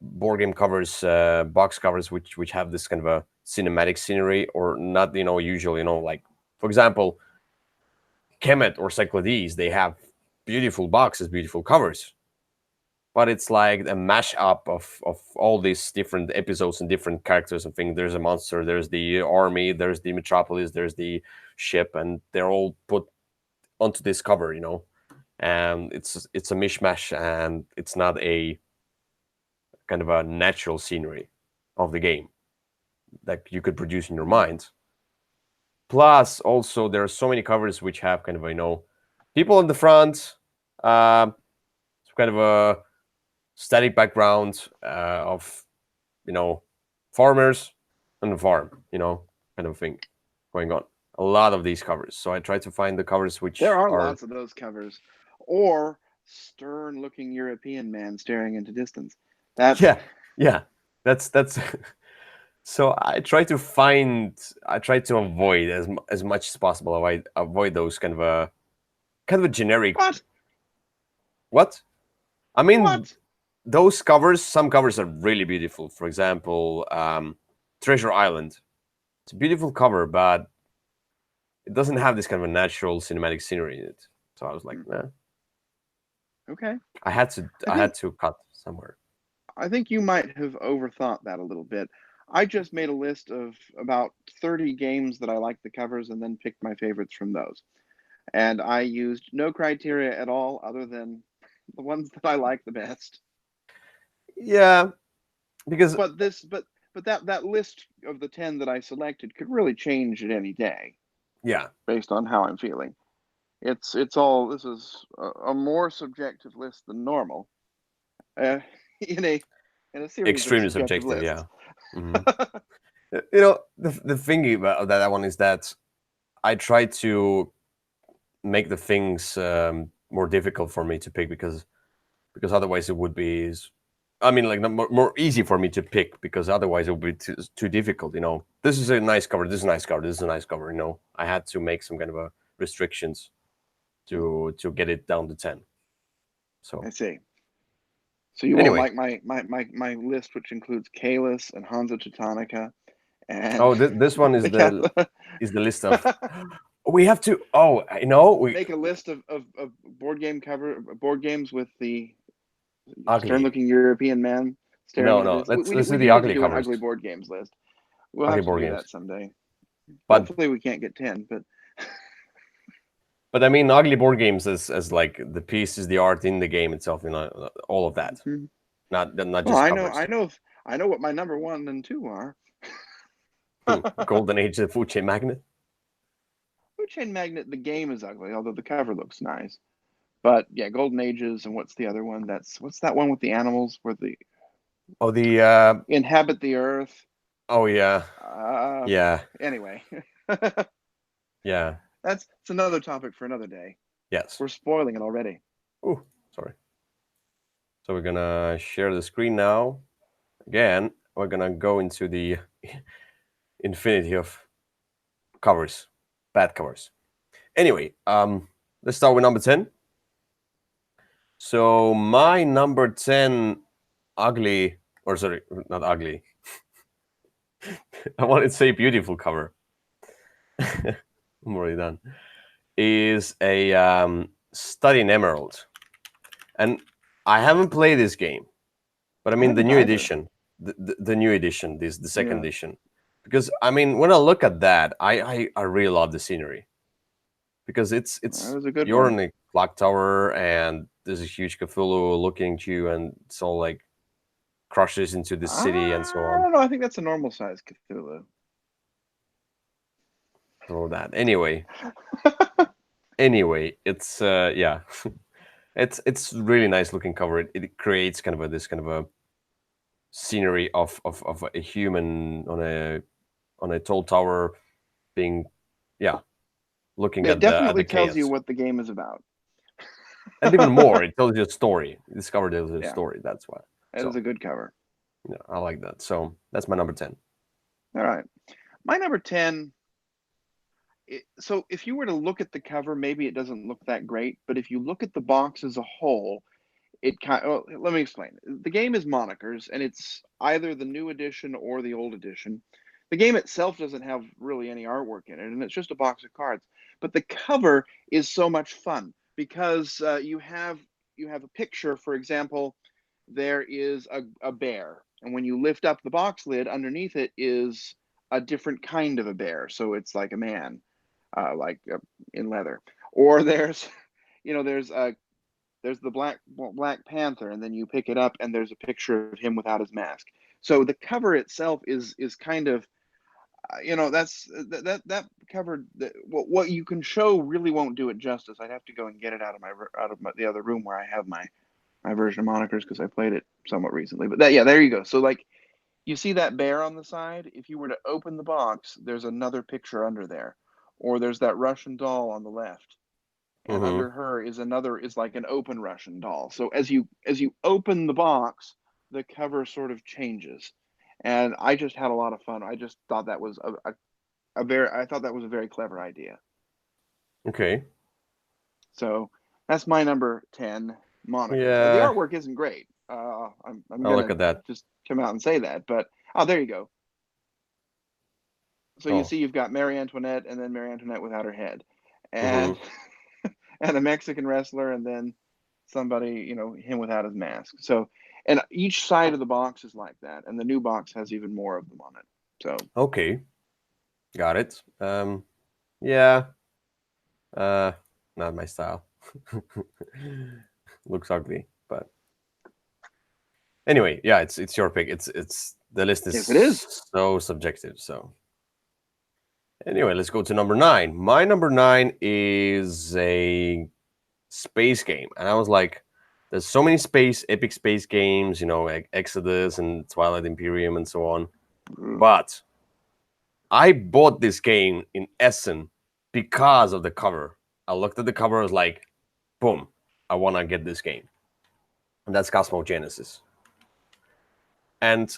board game covers, box covers, which have this kind of a cinematic scenery, or not. You know, usually, you know, like for example, Kemet or Cyclades, they have beautiful boxes, beautiful covers, but it's like a mashup of all these different episodes and different characters and things. There's a monster, there's the army, there's the metropolis, there's the ship, and they're all put onto this cover, you know. And it's a mishmash, and it's not a kind of a natural scenery of the game that you could produce in your mind. Plus, also there are so many covers which have kind of you know people on the front, uh, kind of a static background of you know farmers on the farm, you know, kind of thing going on. A lot of these covers. So I try to find the covers There which are are lots of those covers. Or stern-looking European man staring into distance. That yeah, yeah. That's so I try to avoid as much as possible. Avoid those kind of a generic what? what? I mean, What? those covers. Some covers are really beautiful. For example, Treasure Island. It's a beautiful cover, but it doesn't have this kind of a natural cinematic scenery in it. So I was like, nah. Okay. I I think had to cut somewhere. I think you might have overthought that a little bit. I just made a list of about 30 games that I like the covers and then picked my favorites from those. And I used no criteria at all other than the ones that I like the best. Yeah, because But that list of the 10 that I selected could really change at any day yeah, based on how I'm feeling. It's all this is a more subjective list than normal. Uh, in a in a series of extremely subjective subjective. lists. Yeah. Hmm. You know, the thing about that one is that I try to make the things more difficult for me to pick because otherwise it would be. I mean, like more easy for me to pick because otherwise it would be too difficult. You know, this is a nice cover. This is a nice cover. This is a nice cover. You know, I had to make some kind of a restrictions to get it down to 10. So I see. So you won't anyway, like my list, which includes Kalis and Hansa Teutonica and oh, this one the Catholic. is the list of. We have to. Oh, I know. We Make a list of board games with the ugly. stern-looking European man staring No, at no. this. Let's We do the do need to ugly do an covers. ugly board games list. We'll Ugly have to board do games. that someday. But Hopefully we can't get 10, but I mean, ugly board games as like the piece is the art in the game itself. You know, all of that. mm-hmm. Not Well, just covers. I know what my number 1 and 2 are. Golden Age, the food chain magnet. Food Chain Magnet, the game is ugly, although the cover looks nice. But yeah, Golden Ages, and what's the other one? What's that one with the animals where the Oh, the inhabit the earth? oh yeah, Uh, yeah, anyway, yeah. it's another topic for another day. Yes. We're spoiling it already. Oh, sorry. So we're gonna share the screen now. Again, we're gonna go into the infinity of covers, bad covers. Anyway, let's start with number 10. So my number 10 ugly, or sorry, not ugly. I wanted to say beautiful cover. I'm already done. Is a Study in Emerald, and I haven't played this game, but I I mean the haven't new either. edition, the new edition, the second Yeah. edition, because I mean when I look at that, I really love the scenery because That was a good you're one. in a clock tower and there's a huge Cthulhu looking at you and it's all like crushes into the city and so I on. don't know. I think that's a normal size Cthulhu. All that. Anyway, it's yeah, it's really nice looking cover. It creates kind of this kind of a scenery of a human on a tall tower being yeah looking It at the definitely tells you chaos. what the game is about. And even more, it tells you a story. This cover tells you a Yeah, story. That's why. that is So a good cover. yeah, I like that. So that's my number 10. All right, my number 10. So if you were to look at the cover, maybe it doesn't look that great, but if you look at the box as a whole, it kind. Well, let me explain. The game is monikers, and it's either the new edition or the old edition. The game itself doesn't have really any artwork in it, and it's just a box of cards. But the cover is so much fun because you have a picture. For example, there is a bear, and when you lift up the box lid, underneath it is a different kind of a bear. So it's like a man, in leather. Or there's, there's the Black Panther, and then you pick it up, and there's a picture of him without his mask. So the cover itself is kind of, that's that cover. What you can show really won't do it justice. I'd have to go and get it out of the other room where I have my version of monikers because I played it somewhat recently. But that, yeah, there you go. So like you see that bear on the side. If you were to open the box, there's another picture under there, or there's that Russian doll on the left, and Mm-hmm. under her is like an open Russian doll. So as you open the box, the cover sort of changes, and I just had a lot of fun. I just thought that was a very I thought that was a very clever idea. Okay. So that's my number 10 monikers. The Yeah. artwork isn't great. I'm I'll look gonna at that. just come out and say that, but oh, there you go. So you Oh. see, you've got Marie Antoinette, and then Marie Antoinette without her head, Mm-hmm. and and a Mexican wrestler, and then somebody, him without his mask. So, and each side of the box is like that, and the new box has even more of them on it. So, Okay. Got it. Yeah. Uh, not my style. Looks ugly, but anyway, yeah, it's your pick. It's the list is yes, it is. so subjective. So anyway, let's go to number 9. My number 9 is a space game, and I was like, There's so many epic space games, like Exodus and Twilight Imperium and so on. But I bought this game in Essen because of the cover. I looked at the cover, I was like, boom, I want to get this game. And that's Cosmogenesis. And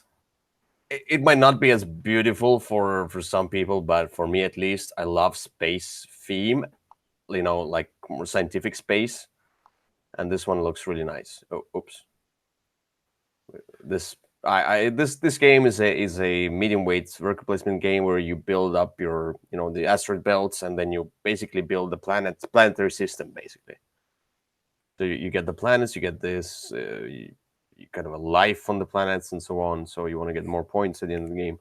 it might not be as beautiful for some people, but for me at least, I love space theme, like more scientific space. And this one looks really nice. Oh, oops. This game is a medium weight worker placement game where you build up your the asteroid belts, and then you basically build the planetary system basically. So you get the planets, you get this you kind of a life on the planets and so on. So you want to get more points at the end of the game.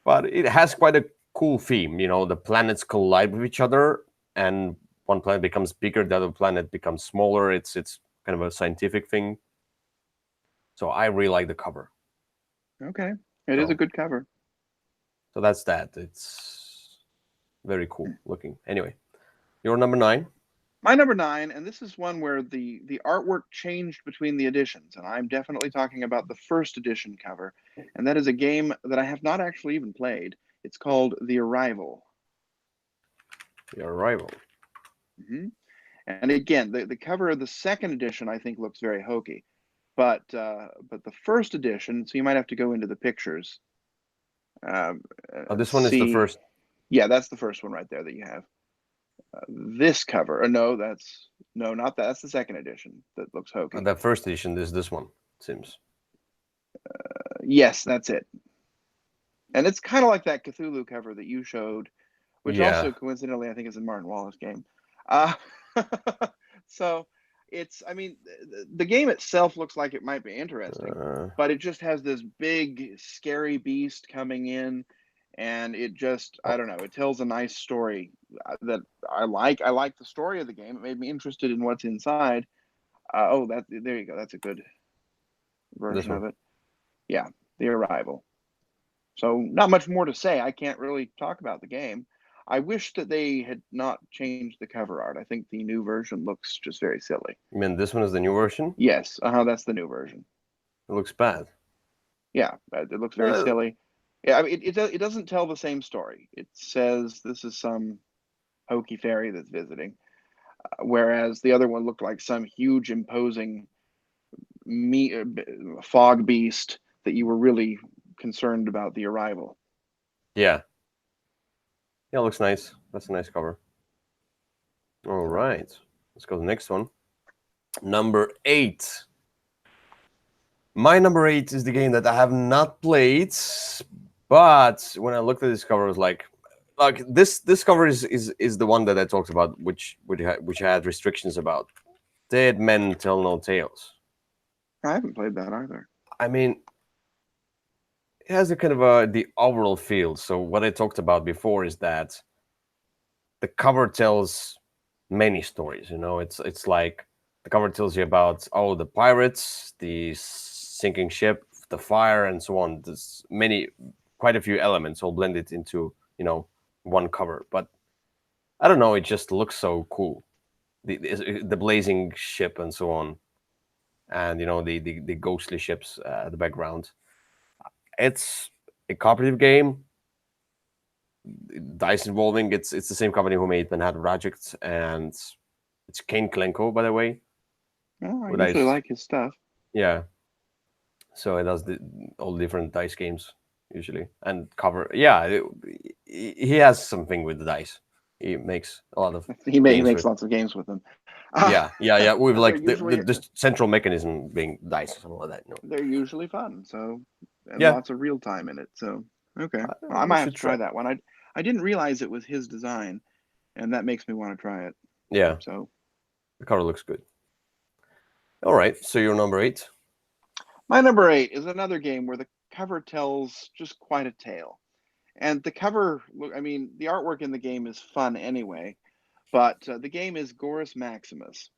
But it has quite a cool theme. The planets collide with each other, and one planet becomes bigger, the other planet becomes smaller. It's kind of a scientific thing. So I really like the cover. Okay, it is a good cover. So that's that. It's very cool looking. Anyway, your number 9. My number 9, and this is one where the artwork changed between the editions, and I'm definitely talking about the first edition cover, and that is a game that I have not actually even played. It's called The Arrival. The Arrival. Mm-hmm. And again, the cover of the second edition I think looks very hokey, but the first edition, so you might have to go into the pictures. This one is the first. Yeah, that's the first one right there that you have. This cover, no, not that. That's the second edition that looks hokey. The first edition is this one, it seems. Yes, that's it. And it's kind of like that Cthulhu cover that you showed, which also coincidentally I think is a Martin Wallace game. So I mean, the game itself looks like it might be interesting, but it just has this big, scary beast coming in, and it just, I don't know, it tells a nice story that I like. I like the story of the game. It made me interested in what's inside. There you go. That's a good version of it. Yeah, The Arrival. So not much more to say. I can't really talk about the game. I wish that they had not changed the cover art. I think the new version looks just very silly. You mean this one is the new version? Yes, that's the new version. It looks bad. Yeah, it looks very silly. Yeah, I mean, it doesn't tell the same story. It says this is some hokey fairy that's visiting, whereas the other one looked like some huge, imposing fog beast that you were really concerned about the arrival. Yeah. Yeah, it looks nice. That's a nice cover. All right. Let's go to the next one. Number 8. My number 8 is the game that I have not played, but when I looked at this cover, I was like this cover is the one that I talked about, which had restrictions about. Dead Men Tell No Tales. I haven't played that either. I mean, it has a kind of the overall feel. So what I talked about before is that the cover tells many stories. It's like the cover tells you about the pirates, the sinking ship, the fire, and so on. There's quite a few elements all blended into one cover. But I don't know, it just looks so cool. The blazing ship and so on, and the ghostly ships at the background. It's a cooperative game. Dice involving. It's the same company who made Manhattan Project, and it's Kane Klenko, by the way. Oh, I usually like his stuff. Yeah. So it does all different dice games usually, and cover. Yeah, he has something with the dice. He makes a lot of. He makes lots of games with them. Yeah. With like the central mechanism being dice or something like that. They're usually fun. So lots of real time in it. So okay, I might have to try that one. I didn't realize it was his design, and that makes me want to try it. Yeah. So the cover looks good. All right, so you're number 8. My number 8 is another game where the cover tells just quite a tale. And the cover, I mean, the artwork in the game is fun anyway, but the game is Gorus Maximus.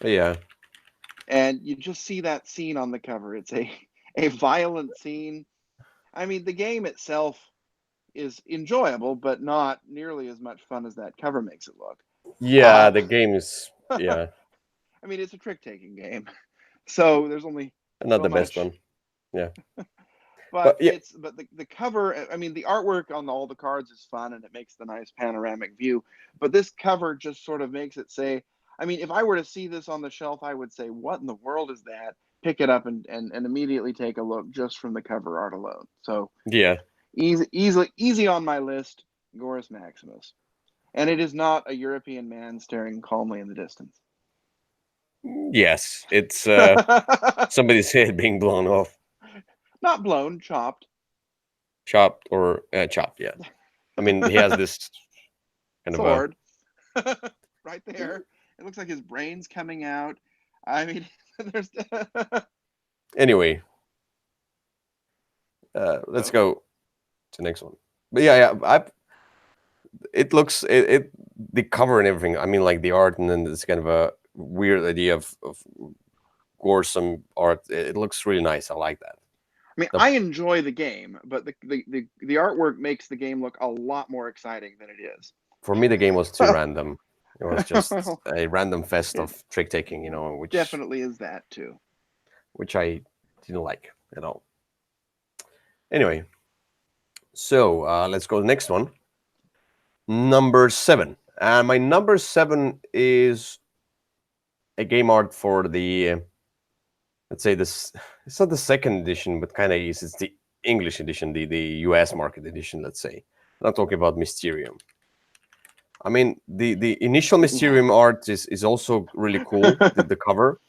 Yeah. And you just see that scene on the cover. It's a violent scene. I mean, the game itself is enjoyable, but not nearly as much fun as that cover makes it look. Yeah, the game is, yeah. I mean, it's a trick-taking game, so there's only Not so the best much. one. Yeah, But but yeah, the cover. I mean, the artwork on all the cards is fun, and it makes the nice panoramic view. But this cover just sort of makes it say. I mean, if I were to see this on the shelf, I would say, "What in the world is that?" Pick it up and immediately take a look just from the cover art alone. So yeah, easy on my list. Gorus Maximus, and it is not a European man staring calmly in the distance. yes, it's somebody's head being blown off, Not blown, chopped. chopped or chopped. Yeah, I mean he has this kind of a Sword. Right there. It looks like his brain's coming out. I mean, there's anyway. Let's so go to the next one. But yeah, it looks it the cover and everything. I mean, like the art, and then this kind of a weird idea of some art. It looks really nice. I like that. I mean, The, I enjoy the game, but the artwork makes the game look a lot more exciting than it is. for me, the game was too random. It was just Well, a random fest it of trick taking, definitely is that too. which I didn't like at all. Anyway, so let's go to the next one. Number 7. And my number 7 is a game art for the let's say this. It's not the second edition, but kind of is. It's the English edition, the US market edition. Let's say. I'm not talking about Mysterium. I mean, the initial Mysterium art is also really cool. The cover,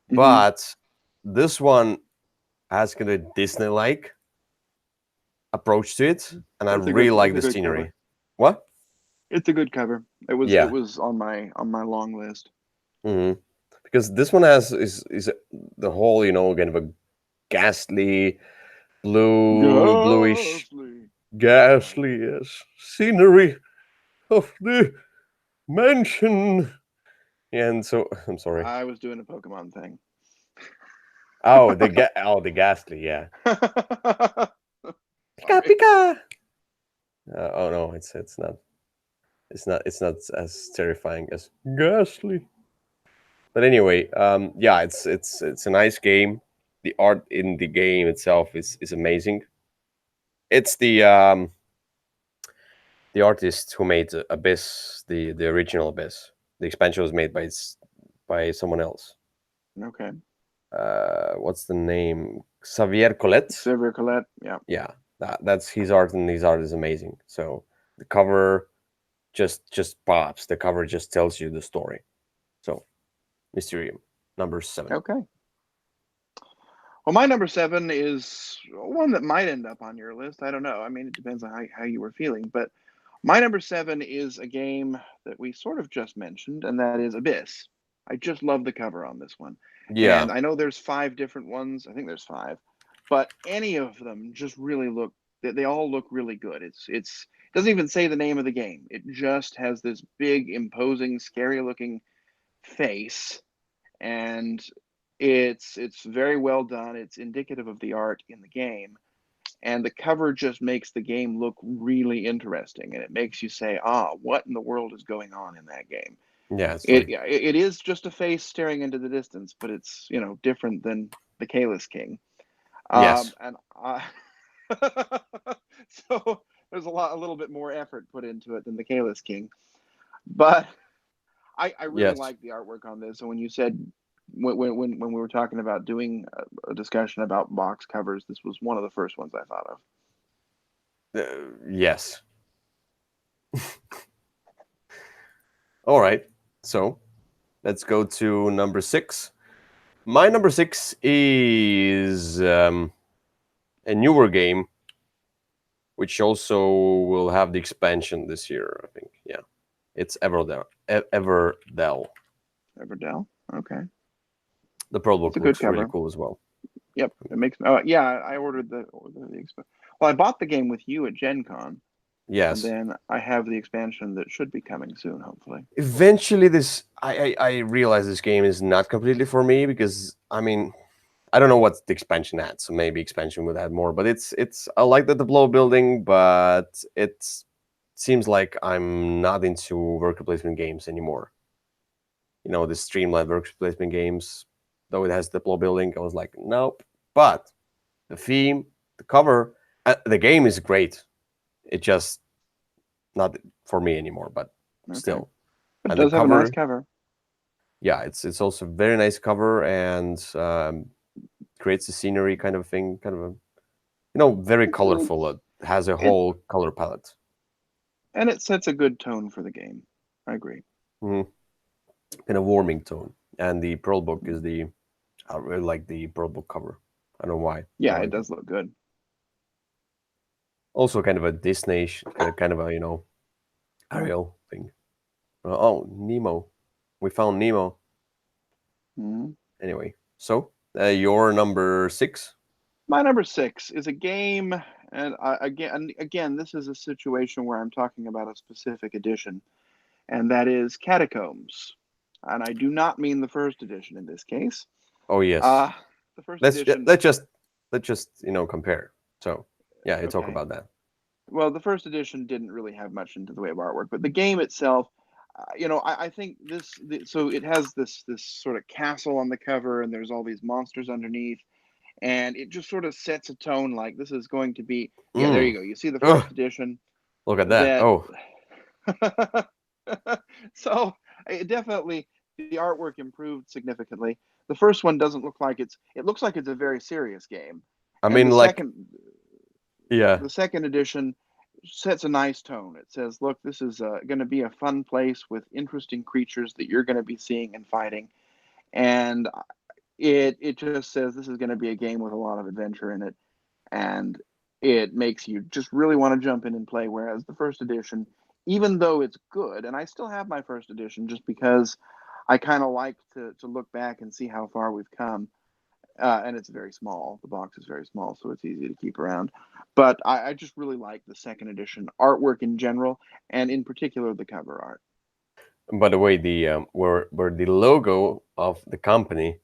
Hmm. but this one has kind of Disney-like approach to it, and I really It's like a the good cover. scenery. What? It's a good cover. It Yeah. was on my long list. Hmm. Because this one has is the whole kind of a ghastly bluish Ghostly. ghastly yes, scenery of the mansion. And so I'm sorry. I was doing a Pokemon thing. Oh, the ghastly, yeah. Pika Sorry. pika. Oh no, it's not as terrifying as ghastly. But anyway, yeah, it's a nice game. The art in the game itself is amazing. It's the artist who made Abyss, the original Abyss. The expansion was made by someone else. Okay. What's the name? Xavier Colette. Silver Colette. Yeah. Yeah, that's his art, and his art is amazing. So the cover just pops. The cover just tells you the story. So Mysterium, number 7. Okay. Well, my number 7 is one that might end up on your list. I don't know. I mean, it depends on how you were feeling. But my number 7 is a game that we sort of just mentioned, and that is Abyss. I just love the cover on this one. Yeah. And I know there's 5 different ones. I think there's 5. But any of them just really look, they all look really good. It doesn't even say the name of the game. It just has this big, imposing, scary looking face, and it's very well done. It's indicative of the art in the game, and the cover just makes the game look really interesting, and it makes you say, "Ah, what in the world is going on in that game?" Yeah, it's like It is just a face staring into the distance, but it's different than the Kalis King. yes, And so there's a little bit more effort put into it than the Kalis King, but I really yes. like the artwork on this. And when you said when we were talking about doing a discussion about box covers, this was one of the first ones I thought of. Yes. All right. So let's go to number 6. My number 6 is a newer game, which also will have the expansion this year. I think. Yeah, it's Everdell. Everdell. Everdell. Okay, The Pro it's Book a good looks really cover. cool as well. Yep, it makes. Yeah, I ordered well, I bought the game with you at Gen Con, and Yes. then I have the expansion that should be coming soon, hopefully. Eventually, this I realize this game is not completely for me because I mean I don't know what the expansion adds, so maybe expansion would add more. But it's I like the blow building, but it seems like I'm not into worker placement games anymore. the streamlined worker placement games. Though it has the deploy building, I was like, nope. But the theme, the cover, the game is great. It just not for me anymore, but Okay, still. but it And the does have a nice cover, cover. yeah, it's also a very nice cover and creates a scenery kind of thing, kind of a very colorful. It has a It whole color palette. and it sets a good tone for the game. I agree. Mm-hmm. In a warming tone. And the Pearl Book is I really like the Pearl Book cover. I don't know why. I Yeah, it like it. does look good. Also, kind of a Disney, kind of a Ariel thing. Oh, Nemo. We found Nemo. Hmm. Anyway, so your number 6. My number 6 is a game, and again, this is a situation where I'm talking about a specific edition, and that is Catacombs. And I do not mean the first edition in this case. Oh yes. Uh, the first Let's edition, let's just compare. So yeah, you talk okay. about that. Well, the first edition didn't really have much into the way of artwork, but the game itself, I think so it has this sort of castle on the cover, and there's all these monsters underneath, and it just sort of sets a tone like this is going to be. Yeah, there Mm. you go. You see the Ugh, first edition look at that. that. Oh, So it definitely the artwork improved significantly. The first one doesn't look like it looks like it's a very serious game, I and mean, like, yeah, the second edition sets a nice tone. It says, look, this is going to be a fun place with interesting creatures that you're going to be seeing and fighting, and it just says this is going to be a game with a lot of adventure in it, and it makes you just really want to jump in and play. Whereas the first edition, even though it's good, and I still have my first edition just because I kind of like to look back and see how far we've come. And it's very small. The box is very small, so it's easy to keep around. But I just really like the second edition artwork in general, and in particular the cover art. by the way, the where the logo of the company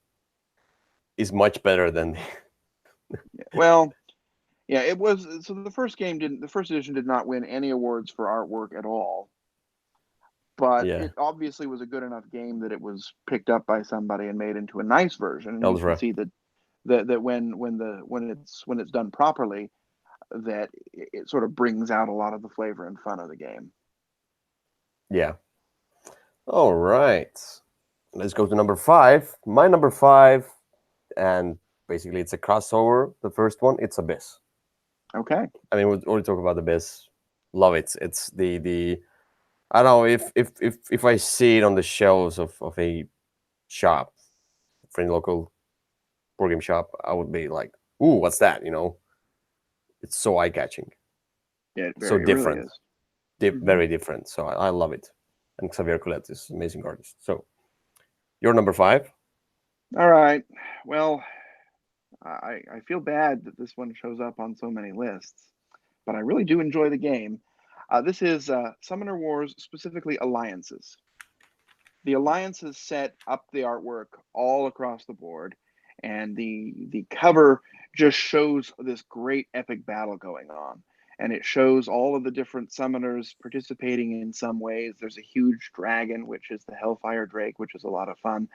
is much better than Yeah. Well, yeah, it was. So the first edition did not win any awards for artwork at all, but yeah, it obviously was a good enough game that it was picked up by somebody and made into a nice version. And you can Ultra. see that when it's done properly, that it sort of brings out a lot of the flavor and fun of the game. Yeah. All right. Let's go to number 5. My number 5, and basically it's a crossover. The first one, it's Abyss. Okay. I mean, we already talk about Abyss. Love it. It's the I don't know if I see it on the shelves of a shop, friend local board game shop, I would be like, "Ooh, what's that?" It's so eye catching, Yeah, so it really different, is. Hmm. very different. So I love it. And Xavier Colette is an amazing artist. So you're number 5. All right. Well, I feel bad that this one shows up on so many lists, but I really do enjoy the game. This is Summoner Wars, specifically Alliances. The Alliances set up the artwork all across the board, and the cover just shows this great epic battle going on. And it shows all of the different summoners participating in some ways. There's a huge dragon, which is the Hellfire Drake, which is a lot of fun.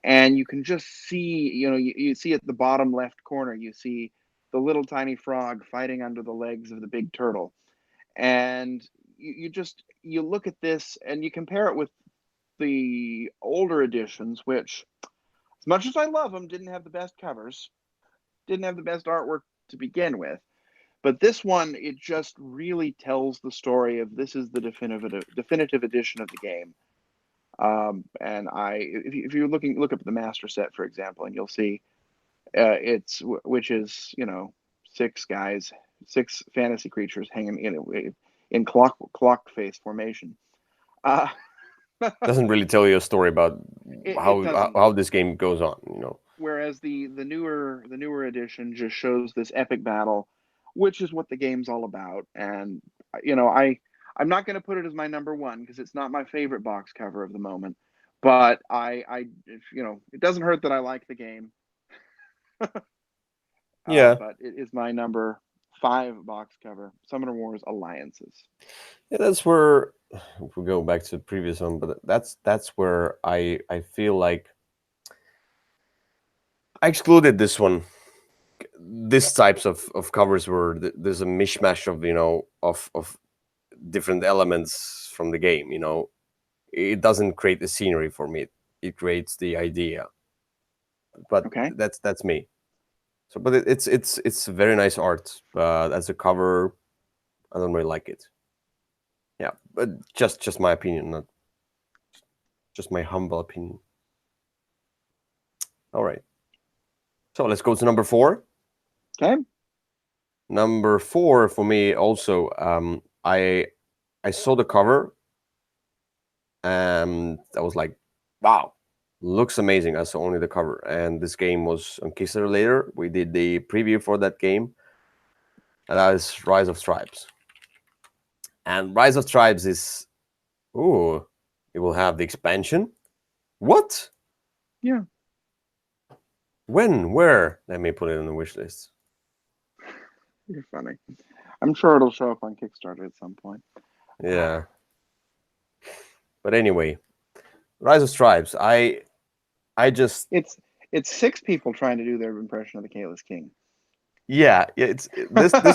And you can just see, you see at the bottom left corner, you see the little tiny frog fighting under the legs of the big turtle. And you look at this and you compare it with the older editions, which, as much as I love them, didn't have the best covers, didn't have the best artwork to begin with. But this one, it just really tells the story of this is the definitive edition of the game. And if you're look up the master set, for example, and you'll see which is six guys, six fantasy creatures hanging in clock face formation. Uh, Doesn't really tell you a story about it doesn't. how this game goes on. Whereas the newer edition just shows this epic battle, which is what the game's all about. And I'm not going to put it as my number one because it's not my favorite box cover of the moment. But it doesn't hurt that I like the game. Yeah. But it is my number 5 box cover, Summoner Wars Alliances. Yeah, that's where if we go back to the previous one, but that's where I feel like I excluded this one. This types of covers where there's a mishmash of of different elements from the game. It doesn't create the scenery for me. It creates the idea. But Okay. that's me. So, but it's very nice art. But as a cover, I don't really like it. Yeah, but just my opinion, not just my humble opinion. All right. So let's go to number 4. Okay. Number 4 for me also. I saw the cover and I was like, wow, looks amazing. I saw only the cover, and this game was on Kickstarter later. We did the preview for that game, and that is Rise of Tribes. And Rise of Tribes is, ooh, it will have the expansion. What? Yeah. When? Where? Let me put it on the wish list. You're funny. I'm sure it'll show up on Kickstarter at some point. Yeah. But anyway, Rise of Tribes. I just It's 6 people trying to do their impression of the Kalis King. yeah. This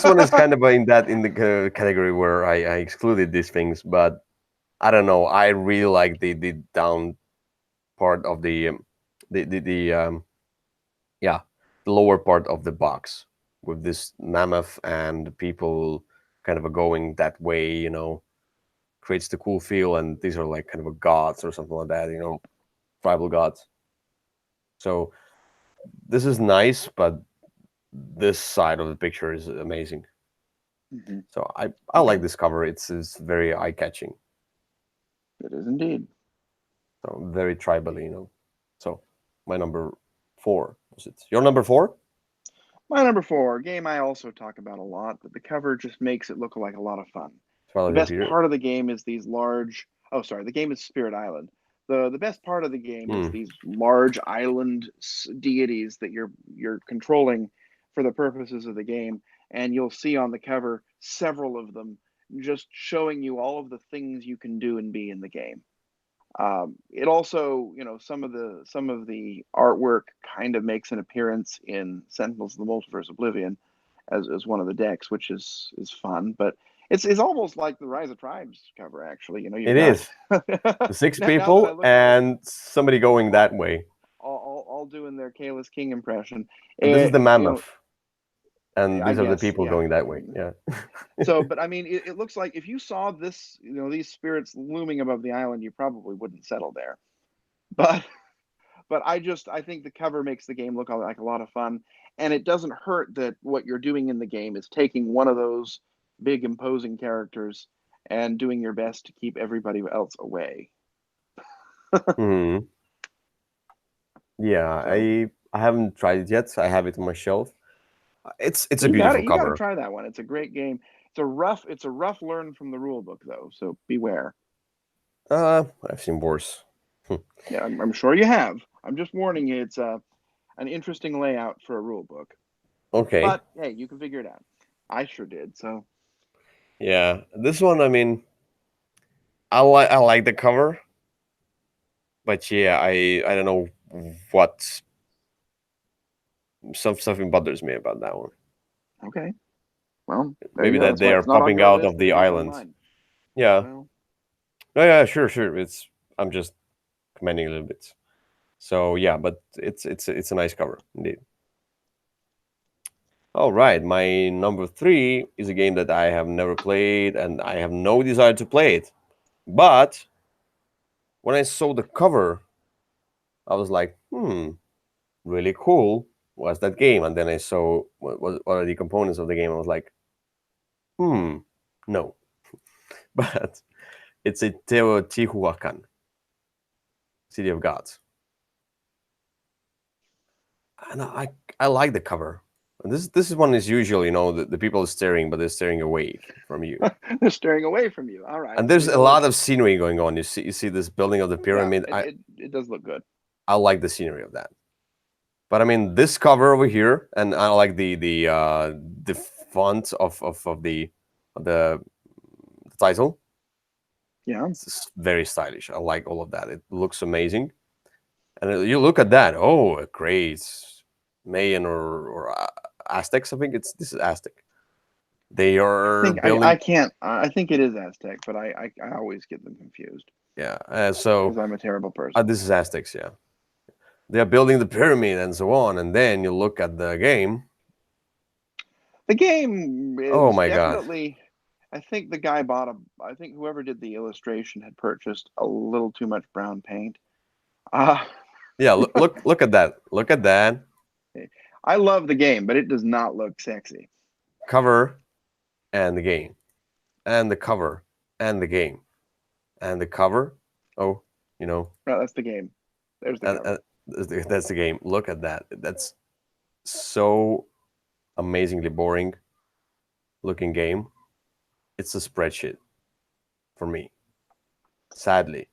one is kind of in the category where I excluded these things, but I don't know. I really like the down part of the yeah, the lower part of the box with this mammoth and people kind of going that way. Creates the cool feel, and these are like kind of a gods or something like that. Tribal gods. So this is nice, but this side of the picture is amazing. Mm-hmm. So I Okay. like this cover. It's very eye catching. It is indeed. So very tribally. So my number 4 was it. Your number 4? My number 4, a game I also talk about a lot, but the cover just makes it look like a lot of fun. The Twilight best Imperium. part of the game is these large. Oh, sorry. The game is Spirit Island. The best part of the game is Hmm. these large island deities that you're controlling for the purposes of the game, and you'll see on the cover several of them, just showing you all of the things you can do and be in the game. It also, some of the artwork kind of makes an appearance in Sentinels of the Multiverse Oblivion as one of the decks, which is fun. But it's almost like the Rise of Tribes cover, actually. You've It got is the 6 now that I people look at it, and somebody going all that way, all doing their Kalis King impression. and this is the You know, mammoth, and I these are the guess, people yeah. going that way. Yeah. So, but I mean, it looks like if you saw this, these spirits looming above the island, you probably wouldn't settle there. But I think the cover makes the game look like a lot of fun, and it doesn't hurt that what you're doing in the game is taking one of those big imposing characters and doing your best to keep everybody else away. Hmm. Yeah, So I haven't tried it yet. I have it on my shelf. It's a you got beautiful it. You got to cover. try that one. It's a great game. It's a rough learn from the rule book though, so beware. I've seen worse. Yeah, I'm sure you have. I'm just warning you. It's an interesting layout for a rule book, Okay. but hey, you can figure it out. I sure did. So Yeah, this one. I mean, I like the cover, but yeah, I don't know what something bothers me about that one. okay. Well, there you Maybe go. that That's they why are it's not on popping your out list of and the it is on island. mine. Yeah. Well, No, yeah, sure. I'm just commenting a little bit. So yeah, but it's a nice cover indeed. All right, my number 3 is a game that I have never played and I have no desire to play it. But when I saw the cover, I was like, really cool. Was that game? And then I saw what are the components of the game. I was like, no. But it's a Teotihuacan, City of Gods. And I like the cover. And this is one is usual, the people are staring, but they're staring away from you. they're staring away from you. All right. And So there's a lot you're, of scenery going on. You see this building of the yeah, pyramid. it does look good. I like the scenery of that. But I mean, this cover over here, and I like the font of the title. Yeah. It's very stylish. I like all of that. It looks amazing. And you look at that. Oh, great, Mayan or Aztecs. I think this is Aztec. They I are think I building. can't. I think it is Aztec, but I always get them confused Yeah. because I'm a terrible person. This is Aztecs. Yeah. They are building the pyramid and so on. And then you look at the game. The game Oh is my God. definitely. I think the guy bought a. I think whoever did the illustration had purchased a little too much brown paint. Uh, Yeah. Look at that. Look at that I love the game, but it does not look sexy. cover and the game and the cover and the game and the cover. Oh, you know, No, that's the game. There's the cover. and that's the game. Look at that. That's so amazingly boring looking game. It's a spreadsheet for me, sadly.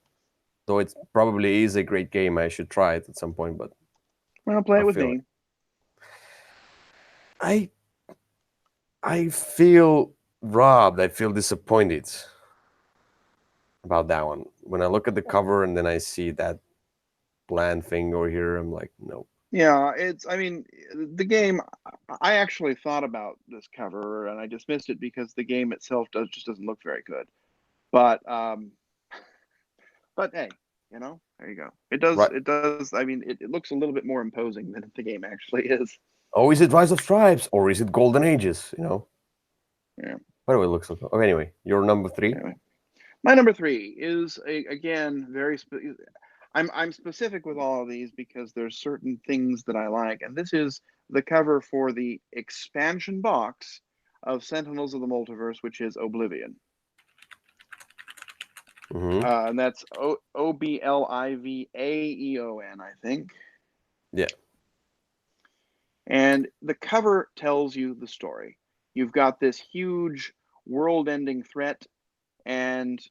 Though it probably is a great game, I should try it at some point. But Well, play I it with feel like me. I I feel robbed. I feel disappointed about that one. When I look at the cover and then I see that bland thing over here, I'm like, no. Yeah, it's. I mean, the game. I actually thought about this cover and I dismissed it because the game itself just doesn't look very good. But but hey, there you go. It does. Right? It does. I mean, it looks a little bit more imposing than the game actually is. Oh, is it Rise of Stripes or is it Golden Ages? Yeah. By the way, it looks like. Oh, anyway, your number three. Anyway, my number three is again very. I'm specific with all of these because there's certain things that I like, and this is the cover for the expansion box of Sentinels of the Multiverse, which is Oblivion. Mm-hmm. And that's Oblivaeon, I think. Yeah. And the cover tells you the story. You've got this huge world-ending threat, and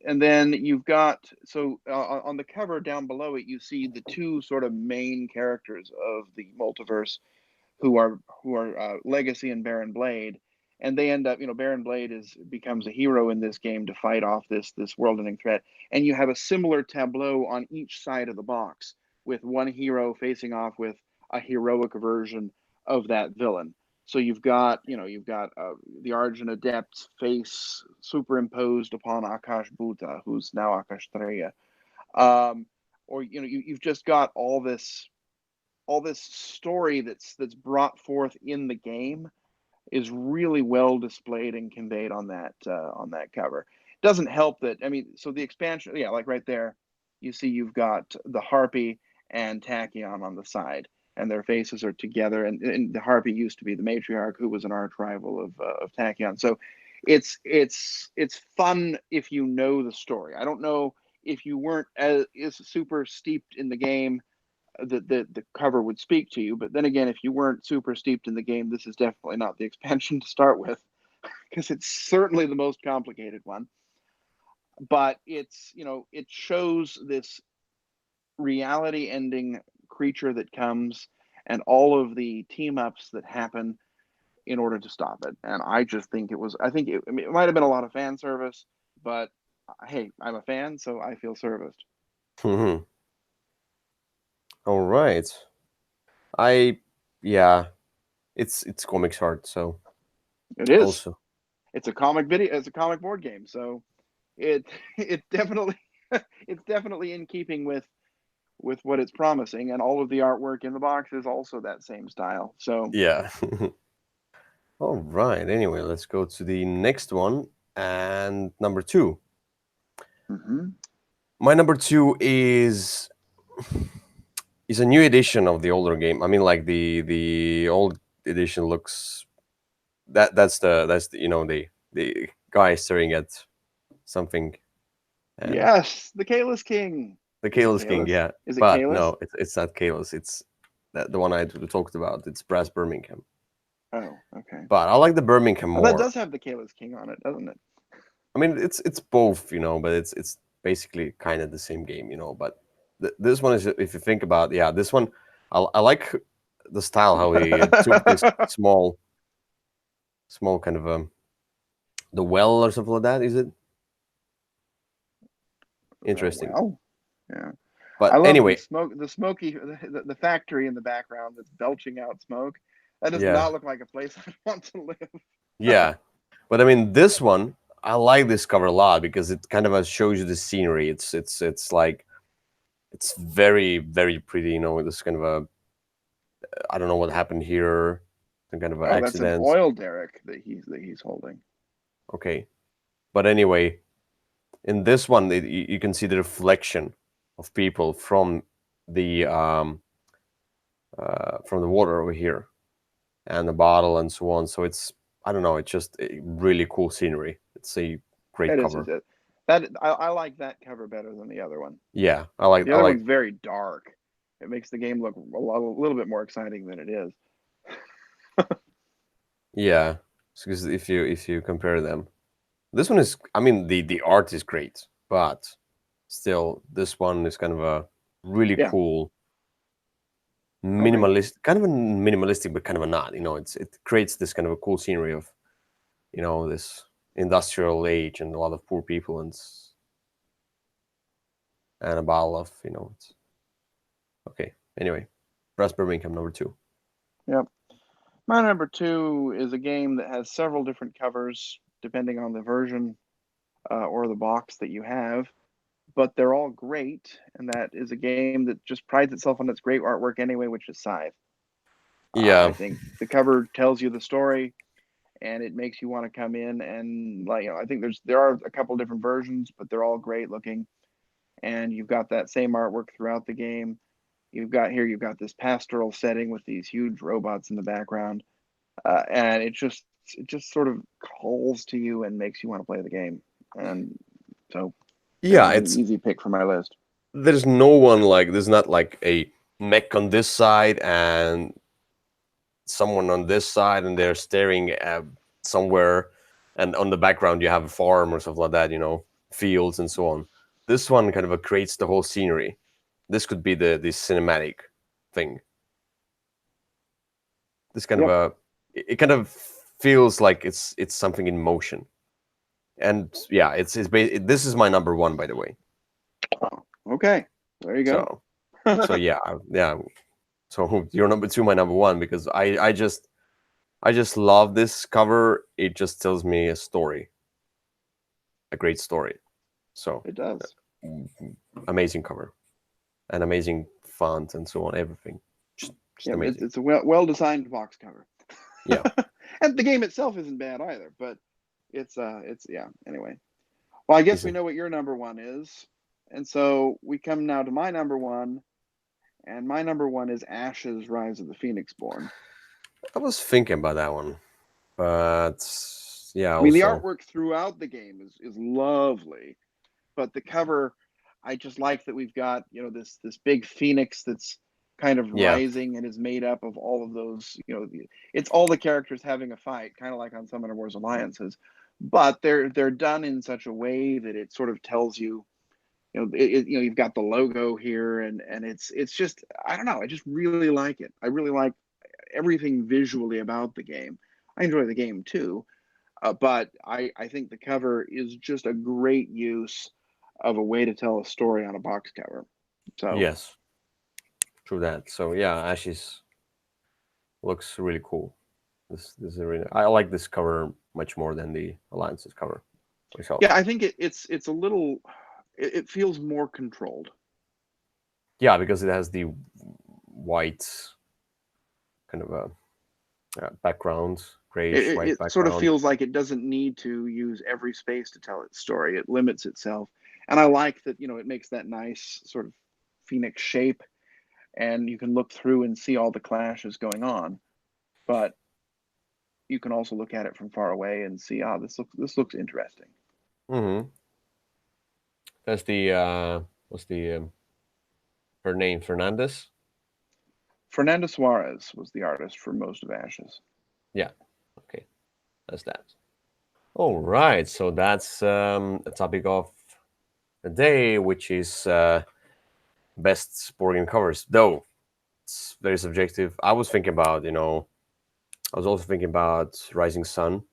then you've got on the cover down below it, you see the two sort of main characters of the multiverse, who are Legacy and Baron Blade, and they end up, Baron Blade becomes a hero in this game to fight off this world-ending threat, and you have a similar tableau on each side of the box with one hero facing off with a heroic version of that villain. So you've got the Arjun Adept's face superimposed upon Akash Bhuta, who's now Akash Treya. Or you've just got all this story that's brought forth in the game is really well displayed and conveyed on that cover. It doesn't help that, I mean, so the expansion, yeah, like right there, you see you've got the Harpy and Tachyon on the side, and their faces are together. And the Harpy used to be the matriarch, who was an arch rival of Tachyon. So it's fun if you know the story. I don't know if you weren't as super steeped in the game, the cover would speak to you. But then again, if you weren't super steeped in the game, this is definitely not the expansion to start with, because it's certainly the most complicated one. But it shows this reality ending creature that comes, and all of the team ups that happen in order to stop it. And I just think it might have been a lot of fan service, but hey, I'm a fan, so I feel serviced. Mm-hmm. All right. I yeah. It's comics art, so It is. also It's a comic video. It's a comic board game, so it it definitely it's definitely in keeping with what it's promising, and all of the artwork in the box is also that same style. So yeah. All right. Anyway, let's go to the next one and number two. mhm. My number two is a new edition of the older game. I mean, like the old edition looks that's the the guy staring at something and Yes, the Kalis King. the Is it Kalis King, Kalis? yeah. Is it But Kalis? no, it's not Kalis. It's the one I talked about. It's Brass Birmingham. Oh, okay. But I like the Birmingham Oh, that more. does have the Kalis King on it, doesn't it? I mean, it's both, but it's basically kind of the same game, But this one is, if you think about, yeah, this one, I like the style how he took this small. small kind of the well or something like that. Is it interesting? Well, yeah. I But love anyway, the smoky, the factory in the background that's belching out smoke. That does yeah, not look like a place I want to live. yeah. But I mean, this one I like this cover a lot because it kind of shows you the scenery. It's like it's very pretty. You know, this kind of a I don't know what happened here, some kind of Oh, that's an accidents. oil derrick that he's holding. Okay, but anyway, in this one, you can see the reflection of people from the water over here and the bottle and so on. So it's I don't know, it's just a really cool scenery. It's a great That is cover. it. That I like that cover better than the other one. Yeah, The I other like one's very dark. It makes the game look a little bit more exciting than it is. yeah. Because if you compare them, this one is I mean the art is great, but still this one is kind of a really Yeah. cool Okay. minimalistic but kind of a not, you know, it creates this kind of a cool scenery of, you know, this industrial age and a lot of poor people and a bottle of, you know, it's okay. Anyway, Raspberry Income number two. Yep. My number two is a game that has several different covers depending on the version or the box that you have, but they're all great, and that is a game that just prides itself on its great artwork anyway, which is Scythe. I Yeah, think the cover tells you the story, and it makes you want to come in and I think there are a couple different versions, but they're all great looking, and you've got that same artwork throughout the game. You've got this pastoral setting with these huge robots in the background, and it just sort of calls to you and makes you want to play the game. And so it yeah, was an it's easy pick for my list. there's no one like there's not like a mech on this side and someone on this side and they're staring at somewhere, and on the background you have a farm or something like that, you know, fields and so on. This one kind of creates the whole scenery. This could be the cinematic thing. This kind of Yeah. a it kind of feels like it's something in motion. And yeah, this is my number one, by the way. Oh, okay. There you go. So yeah, yeah. So you're number two, my number one, because I just love this cover. It just tells me a story, a great story. So It does. mm, amazing cover, and amazing font and so on. Everything, just Yeah, amazing. it's a well designed box cover. Yeah. And the game itself isn't bad either, but it's yeah. Anyway, well, I guess we Isn't know what your number one is, and so we come now to my number one, and my number one is Ashes: Rise of the Phoenix Born. I was thinking about that one, but yeah, I mean, the also artwork throughout the game is lovely, but the cover, I just like that we've got this big phoenix that's kind of yeah, rising and is made up of all of those. It's all the characters having a fight, kind of like on Summoner Wars Alliances, but they're done in such a way that it sort of tells you. You've got the logo here, and it's just I don't know. I just really like it. I really like everything visually about the game. I enjoy the game too, but I think the cover is just a great use of a way to tell a story on a box cover. So yes, true that. So yeah, Ashes looks really cool. This is really I like this cover much more than the Alliance's cover myself. yeah, I think it's a little it feels more controlled. Yeah, because it has the white kind of a background, grayish white It sort of background. feels like it doesn't need to use every space to tell its story. It limits itself, and I like that. It makes that nice sort of phoenix shape, and you can look through and see all the clashes going on. But you can also look at it from far away and see, this looks interesting. Mm-hmm. That's the what's the her name? Fernandez. Fernando Suarez was the artist for most of Ashes. Yeah. Okay, that's that. All right. So that's a topic of the day, which is best board game covers. Though it's very subjective. I was thinking about, you know, I was also thinking about Rising Sun.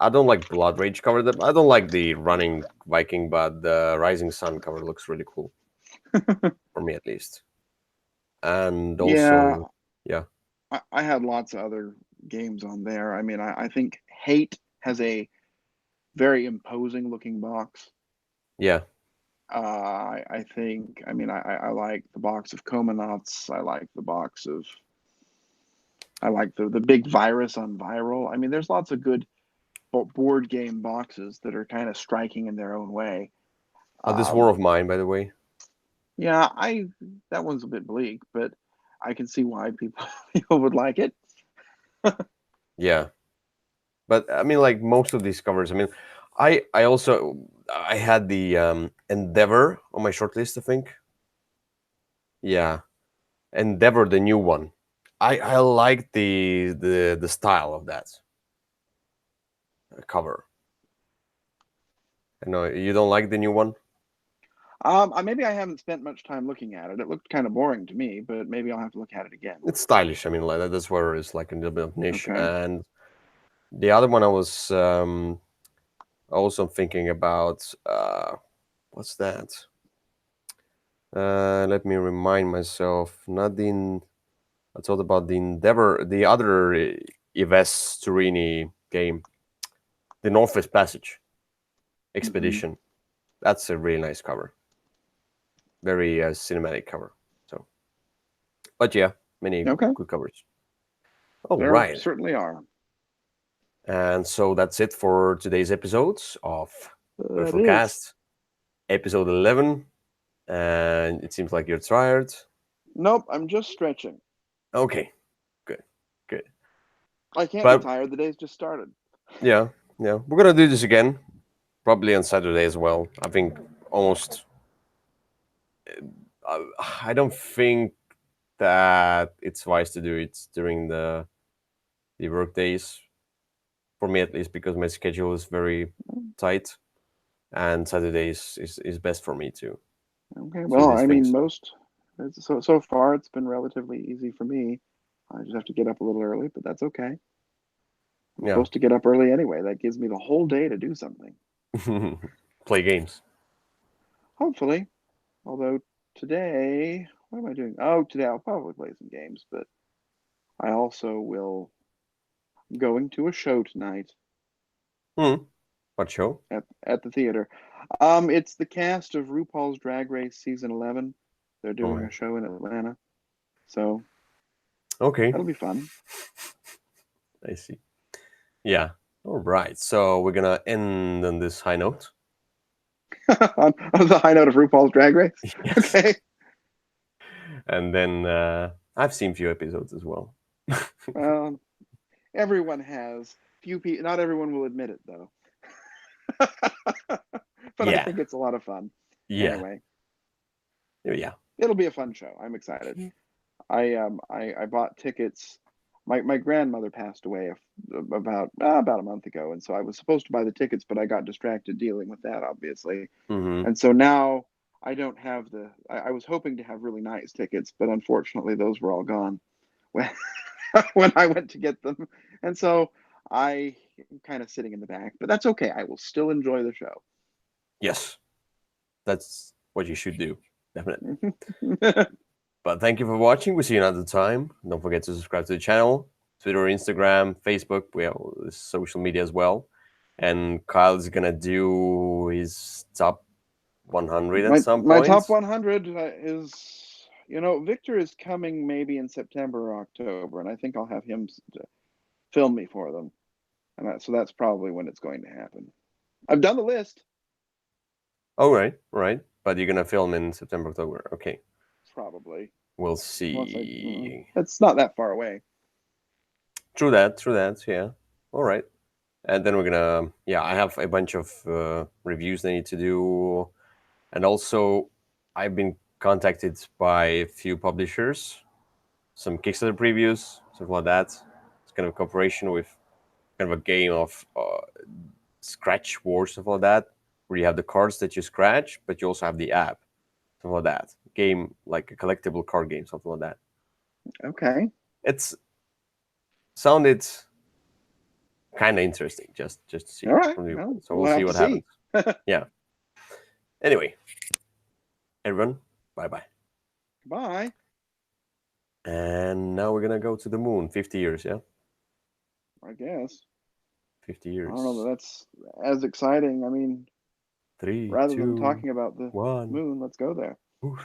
I don't like Blood Rage cover. I don't like the Running Viking, but the Rising Sun cover looks really cool for me at least. And Yeah, also, yeah, I had lots of other games on there. I mean, I think Hate has a very imposing looking box. yeah. I think, I mean, I like the box of Comanauts. I like the big virus on Viral. I mean, there's lots of good board game boxes that are kind of striking in their own way. This War of Um, Mine, by the way. yeah, that one's a bit bleak, but I can see why people people would like it. Yeah, but I mean, like most of these covers. I mean, I also I had the Endeavor on my short list. I think. Yeah, Endeavor, the new one. I like the style of that cover. I know you don't like the new one. Maybe I haven't spent much time looking at it. It looked kind of boring to me, but maybe I'll have to look at it again. It's stylish. I mean, like that's where it's like a little bit of niche. Okay. And the other one I was also thinking about. What's that? Let me remind myself. Not the. I thought about the Endeavor, the other Yves Turini game, the Northwest Passage Hmm. Expedition. That's a really nice cover. Very cinematic cover. So, but yeah, many Okay. good covers. All There right. certainly are. And so that's it for today's episodes of It is. Würfelcast, episode 11. And it seems like you're tired. Nope, I'm just stretching. Okay, good, good. I can't be But tired. The day's just started. yeah, yeah, we're gonna do this again, probably on Saturday as well. I think almost. I, I don't think that it's wise to do it during the work days, for me at least, because my schedule is very tight, and Saturdays is best for me Okay. to do Well, these I mean, things. so far it's been relatively easy for me. I just have to get up a little early, but that's okay. I'm Yeah, supposed to get up early anyway. That gives me the whole day to do something. play games. Hopefully. Although today, what am I doing? Oh, today I'll probably play some games, but I also will going to a show tonight Hmm. What show? at the theater. It's the cast of RuPaul's Drag Race season 11. They're All doing right. a show in Atlanta, so Okay, that'll be fun. I see. Yeah. All right. So we're gonna end on this high note. On the high note of RuPaul's Drag Race. Yes. Okay. And then I've seen few episodes as well. Well, everyone has. Few people. Not everyone will admit it though. But I Yeah. think it's a lot of fun. Yeah. Anyway, Yeah. it'll be a fun show. I'm excited. I bought tickets. My grandmother passed away about a month ago, and so I was supposed to buy the tickets, but I got distracted dealing with that, obviously. Mm-hmm. And so now I don't have the. I was hoping to have really nice tickets, but unfortunately those were all gone when when I went to get them, and so I am kind of sitting in the back. But that's okay. I will still enjoy the show. Yes. That's what you should do. Definitely. But thank you for watching. We'll see you another time. Don't forget to subscribe to the channel, Twitter, Instagram, Facebook. We have all this social media as well. And Kyle is gonna do his top 100 at some My top point. 100 is, Victor is coming maybe in September or October, and I think I'll have him film me for them, and so that's probably when it's going to happen. I've done the list, All right, all right. But you're gonna film in September, October. Okay, probably, we'll unless see. it's not that far away. True that. True that. Yeah. All right. And then we're gonna. Yeah, I have a bunch of reviews I need to do, and also I've been contacted by a few publishers, some Kickstarter previews, stuff like that. It's kind of a cooperation with kind of a game of scratch wars, stuff like that, where you have the cards that you scratch, but you also have the app, stuff like that. Game like a collectible card game, something like that. Okay. It's sounded kind of interesting. Just to see. All right. From the, Well, so we'll we'll see have what to see. happens. Yeah. Anyway, everyone, bye bye. Bye. And now we're gonna go to the moon. 50 years, yeah. I guess. 50 I years. don't know that that's as exciting. I mean, 3, rather 2, than talking about the 1. moon, let's go there. Whoosh.